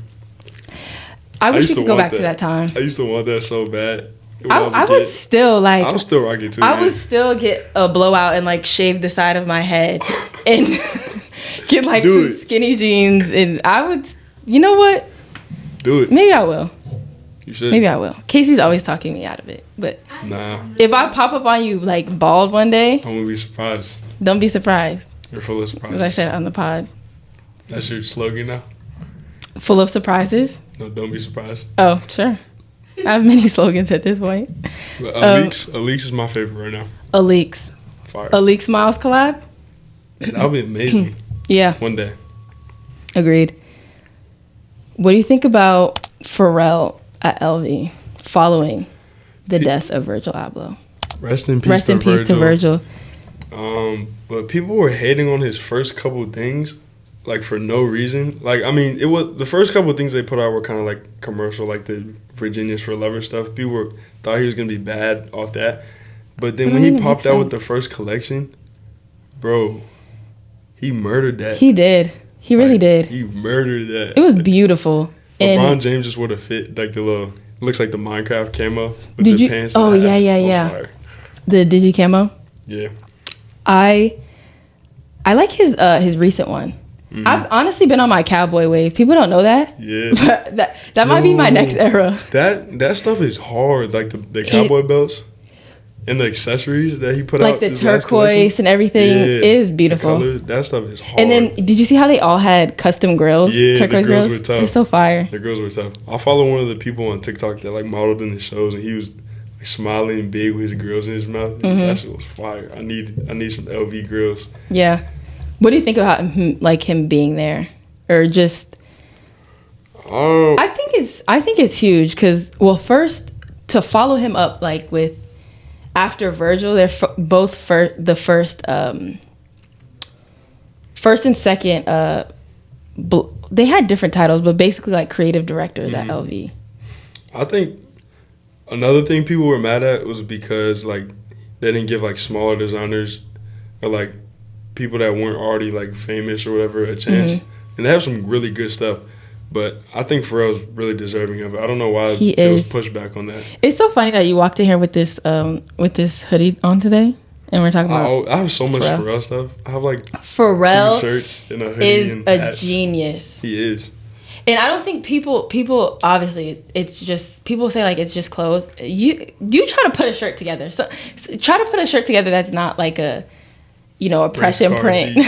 I wish used we to could go want back to that time. I used to want that so bad. When I was a I kid. would still like I was still rocking too. I man. would still get a blowout and like shave the side of my head and get like Do some it. skinny jeans, and I would, you know what? Do it. Maybe I will. You should. Maybe I will. Casey's always talking me out of it, but Nah, if I pop up on you like bald one day, I'm gonna be surprised. don't be surprised. You're full of surprises. As I said on the pod, That's your slogan now. full of surprises. No, don't be surprised. Oh, sure. I have many slogans at this point. But Aleeks is my favorite right now. Aleeks. Fire. Aleeks Miles collab? That would be amazing. Yeah, One day. agreed. What do you think about Pharrell at LV following the death of Virgil Abloh? Rest in peace. Rest in peace to Virgil. But people were hating on his first couple things, like for no reason. Like, I mean, it was the first couple things they put out were kind of like commercial, like the Virginia's for Lover stuff. People thought he was gonna be bad off that, but then when he popped out with the first collection, bro, he murdered that. He did. He really Like, did. He murdered that. It was beautiful. LeBron And James just would have fit like the little, looks like the Minecraft camo with Did the you- pants. oh, and the hat. yeah, That was yeah. fire. the Digi Camo. Yeah. I like his recent one. Mm-hmm. I've honestly been on my cowboy wave. People don't know that. Yeah. But that might be my Yo. next era. That stuff is hard. Like the cowboy belts and the accessories that he put out. Like the this last turquoise collection. and everything is the beautiful. colors, that stuff is hard. And then, did you see how they all had custom grills? Yeah, the Turquoise grills grills. were tough. It's so fire. the girls were tough. I follow one of the people on TikTok that like modeled in the shows, and he was like smiling big with his grills in his mouth. Mm-hmm. That shit was fire. I need some LV grills. Yeah. What do you think about him being there, or just? I think it's huge because, well, first to follow him up like with after Virgil, they're both the first and second. They had different titles, but basically like creative directors at LV. I think another thing people were mad at was because like they didn't give like smaller designers or like people that weren't already like famous or whatever a chance. And they have some really good stuff. But I think Pharrell's really deserving of it. I don't know why there was pushback on that. It's so funny that you walked in here with this hoodie on today, and we're talking about. I have so much Pharrell stuff. I have like Pharrell 2 shirts and a hoodie is and a hats. genius. He is. And I don't think people obviously it's just people say like it's just clothes. You try to put a shirt together. So try to put a shirt together that's not like a press and print.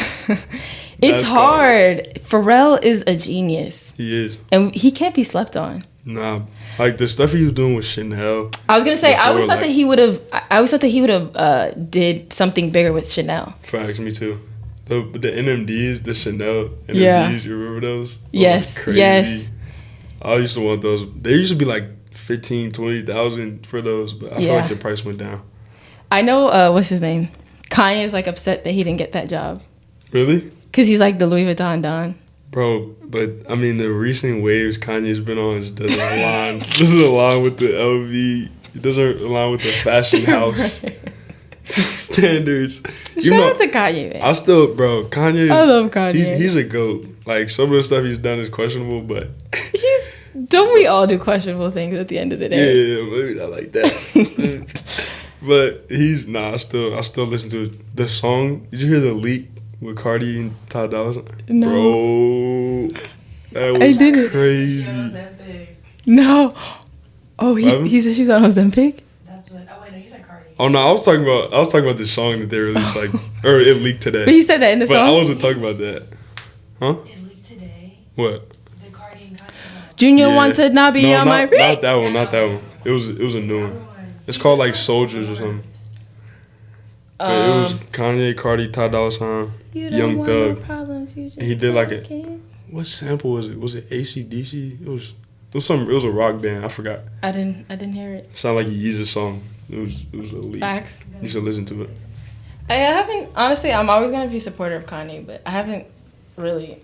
It's hard. Pharrell is a genius. He is. And he can't be slept on. Nah. Like the stuff he was doing with Chanel. I was gonna say I always thought that he would have did something bigger with Chanel. Facts, me too. The NMDs, the Chanel NMDs, Yeah. you remember those? Yes. Crazy. Yes. I used to want those. They used to be like 15,000, 20,000 for those, but I feel like the price went down. I know what's his name? Kanye is like upset that he didn't get that job. Really? Cause he's like the Louis Vuitton Don. Bro, but I mean the recent waves Kanye's been on just doesn't align. Doesn't align with the LV. It doesn't align with the fashion house standards. Shout out to Kanye, man. Kanye. I love Kanye. He's a goat. Like some of the stuff he's done is questionable, but don't we all do questionable things at the end of the day? Yeah, maybe not like that. But I still listen to it. The song. Did you hear the leak with Cardi and Ty Dolla $ign? No. Bro, that was crazy. No. Oh, he said she was on Ozempic? That's what. Oh wait, no, you said Cardi. Oh no, I was talking about the song that they released or it leaked today. But he said that in the song. But I wasn't talking about that. Huh? It leaked today. What? The Cardi and Kanye song. Junior wanted not be on my ring. Not that one. Not that one. It was a new one. It's called like Soldiers or something. But it was Kanye, Cardi, Ty Dolla $ign, Young Thug. He did like what sample was it? Was it AC/DC? It was a rock band. I forgot. I didn't hear it. It sounded like a Yeezus song. It was elite. Facts. You should listen to it. I haven't, honestly, I'm always gonna be a supporter of Kanye, but I haven't really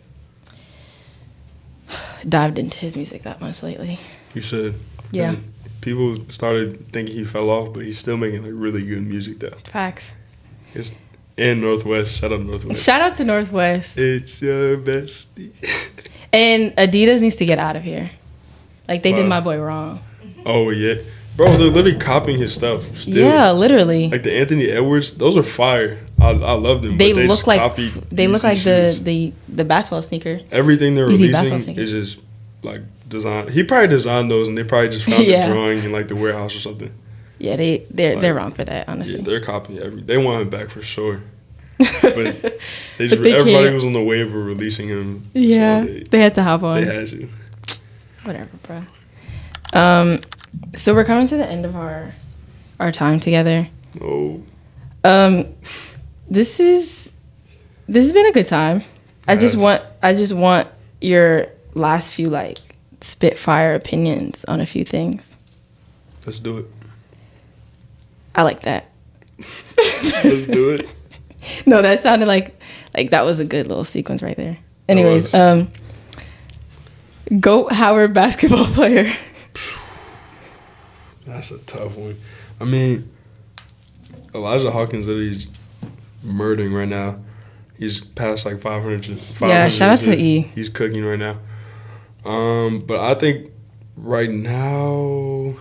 dived into his music that much lately. You should. Yeah. People started thinking he fell off, but he's still making like really good music though. Facts. And Northwest. Shout out Northwest. Shout out to Northwest. It's your bestie. And Adidas needs to get out of here. Like they did my boy wrong. Oh yeah. Bro, they're literally copying his stuff still. Yeah, literally. Like the Anthony Edwards, those are fire. I love them. They but look like the basketball sneaker. Everything they're Easy releasing is just like designed. He probably designed those, and they probably just found the drawing in like the warehouse or something. Yeah, they're wrong for that, honestly. Yeah, they're copying everything. They want him back for sure. But everybody was on the wave of releasing him. Yeah, so they had to hop on. They had to. Whatever, bro. So we're coming to the end of our time together. Oh. This has been a good time. I just want your last few like spitfire opinions on a few things. Let's do it. I like that. Let's do it. No, that sounded like that was a good little sequence right there. Anyways, GOAT Howard basketball player. That's a tough one. I mean, Elijah Hawkins literally murdering right now. He's passed like 500. Yeah, shout out to E. He's cooking right now. But I think right now,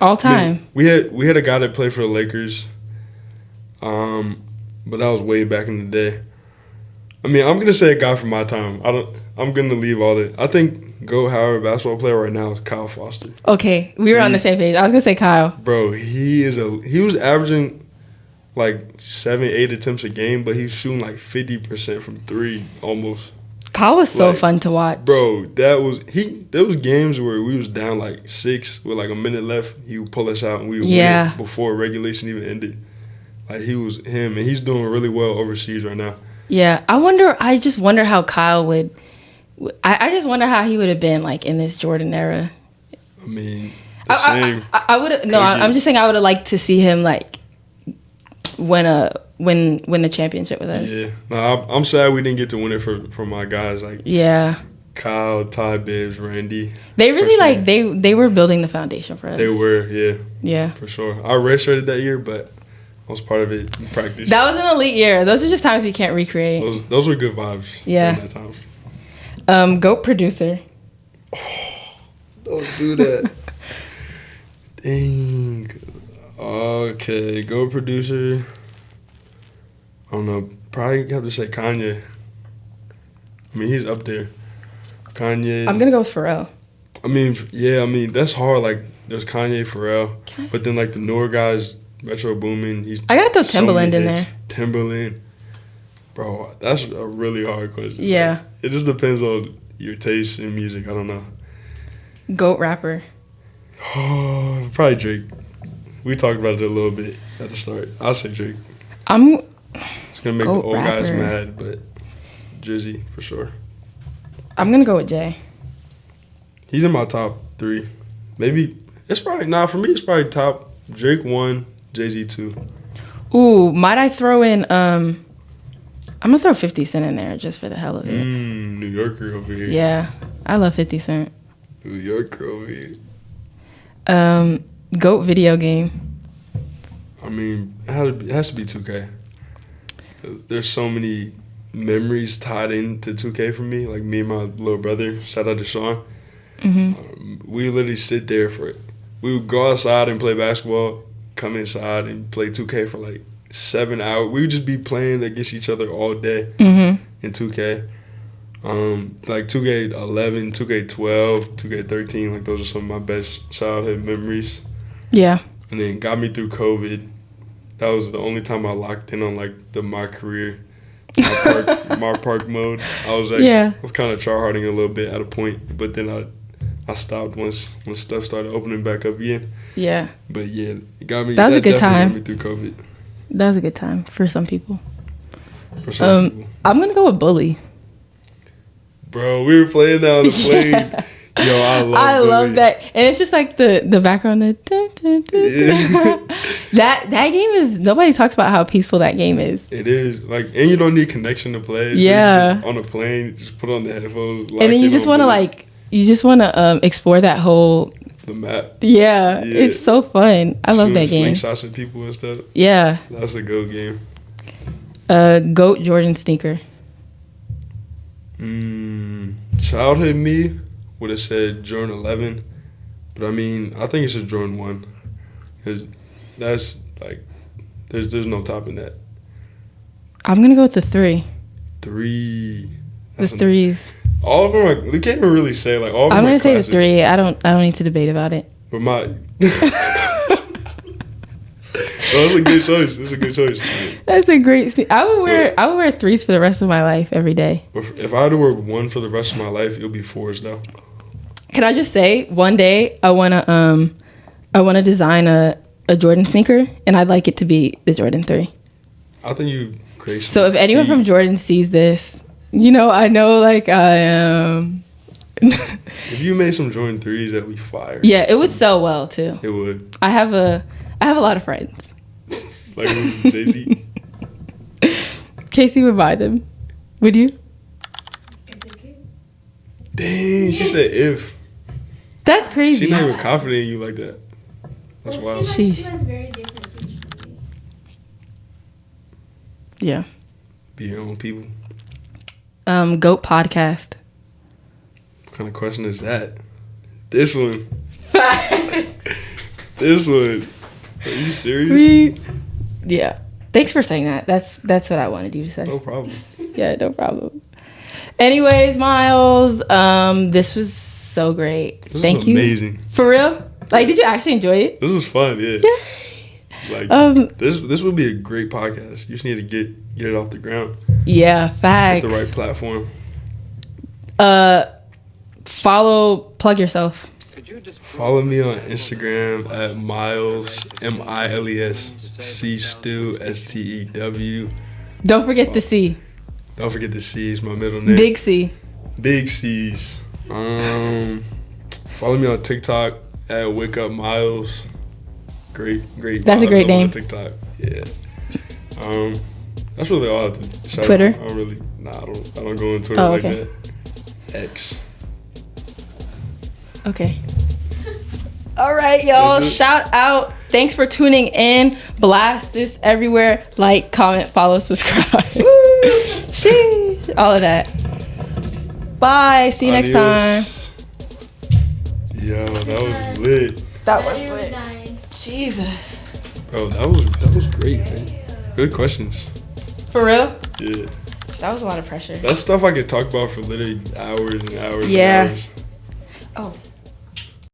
all time. I mean, we had a guy that played for the Lakers. But that was way back in the day. I mean, I'm gonna say a guy from my time. I'm gonna leave all that. I think GOAT Howard basketball player right now is Kyle Foster. Okay, we were on the same page. I was gonna say Kyle. Bro, he was averaging like 7-8 attempts a game, but he was shooting like 50% from three almost. Kyle was so fun to watch. Bro, there was games where we was down like 6 with like a minute left. He would pull us out and we would win before regulation even ended. Like he was him, and he's doing really well overseas right now. Yeah, I just wonder how Kyle would. I just wonder how he would have been like in this Jordan era. I mean, the same. I would have. No, I'm just saying I would have liked to see him like win the championship with us. Yeah, no, I'm sad we didn't get to win it for my guys like Kyle, Ty, Bibbs, Randy. They really they were building the foundation for us. They were, yeah, for sure. I redshirted that year, but I was part of it in practice. That was an elite year. Those are just times we can't recreate. Those were good vibes. Yeah. That time. GOAT producer. Don't do that. Dang. Okay, go producer. I don't know. Probably have to say Kanye. I mean, he's up there. Kanye. I'm gonna go with Pharrell. I mean, that's hard. Like, there's Kanye, Pharrell, but then like the newer guys, Metro Boomin. I gotta throw Timbaland in there. Timbaland, bro, that's a really hard question. Yeah, like, it just depends on your taste in music. I don't know. GOAT rapper. Oh, probably Drake. We talked about it a little bit at the start. I'll say Drake. It's gonna make the old guys mad, but Drizzy for sure. I'm gonna go with Jay. He's in my top 3. Maybe it's probably for me. It's probably top Drake 1, Jay-Z 2. Ooh, might I throw in? I'm gonna throw 50 Cent in there just for the hell of it. New Yorker over here. Yeah, I love 50 Cent. New Yorker over here. GOAT video game. I mean, it has to be 2K. There's so many memories tied into 2K for me. Like me and my little brother. Shout out to Sean. Mm-hmm. We literally sit there we would go outside and play basketball, come inside and play 2K for like 7 hours. We would just be playing against each other all day in 2K. Like 2K11, 2K12, 2K13, like those are some of my best childhood memories. Yeah. And then got me through COVID. That was the only time I locked in on like my career. My park mode. I was kind of tryharding a little bit at a point, but then I stopped once stuff started opening back up again. Yeah. But yeah, it got me. That was a good time. Got me through COVID. That was a good time for some people. For some people. I'm gonna go with Bully. Bro, we were playing that on the plane. Yo, I love that, and it's just like the background. That game is, nobody talks about how peaceful that game is. It is like, and you don't need connection to play. So yeah, you just on a plane, just put on the headphones, and then you just want to explore that whole map. Yeah, it's so fun. I love that game. Slingshots at people and stuff. Yeah, that's a good game. GOAT Jordan sneaker. Childhood me would have said Jordan 11, but I mean, I think it's just Jordan 1, because that's like, there's no topping that. I'm gonna go with the 3. 3. The 3s. All of them are, we can't even really say like all of them. I'm gonna say classics. the 3. I don't need to debate about it. But that's a good choice. That's a good choice. That's a great. I would wear 3s for the rest of my life every day. If I had to wear 1 for the rest of my life, it would be 4s though. Can I just say, one day I wanna design a Jordan sneaker, and I'd like it to be the Jordan 3. I think you crazy. So if anyone from Jordan sees this, I know like I am. If you made some Jordan 3s, that'd be fire. Yeah, it would sell well too. It would. I have a lot of friends. Like Jay-Z. Casey would buy them. Would you? Dang, she said if. That's crazy. She's not even confident in you like that. That's wild. She has very different socially. Yeah. Be your own people. GOAT podcast. What kind of question is that? This one. This one. Are you serious? Yeah. Thanks for saying that. That's what I wanted you to say. No problem. Yeah, no problem. Anyways, Miles, this was so great. Thank you. Amazing. For real? Like, did you actually enjoy it? This was fun, yeah. Like, this would be a great podcast. You just need to get it off the ground. Yeah, facts. Get the right platform. Plug yourself. Follow me on Instagram at Miles, Miles, C Stew, STEW. Don't forget the C. Don't forget the C is my middle name. Big C. Big C's. Follow me on TikTok at Wake Up Miles. Great. That's a great name. On TikTok. Yeah. That's really all I have to shout Twitter? out. I don't go on Twitter like that. X. Okay. All right, y'all. Shout out. Thanks for tuning in. Blast this everywhere. Like, comment, follow, subscribe. Sheesh. All of that. Bye. See you next time. that was lit. That My was ear was lit. dying. Jesus. Bro, that was great, man. Good questions. For real? Yeah. That was a lot of pressure. That's stuff I could talk about for literally hours and hours Yeah. and hours. Oh,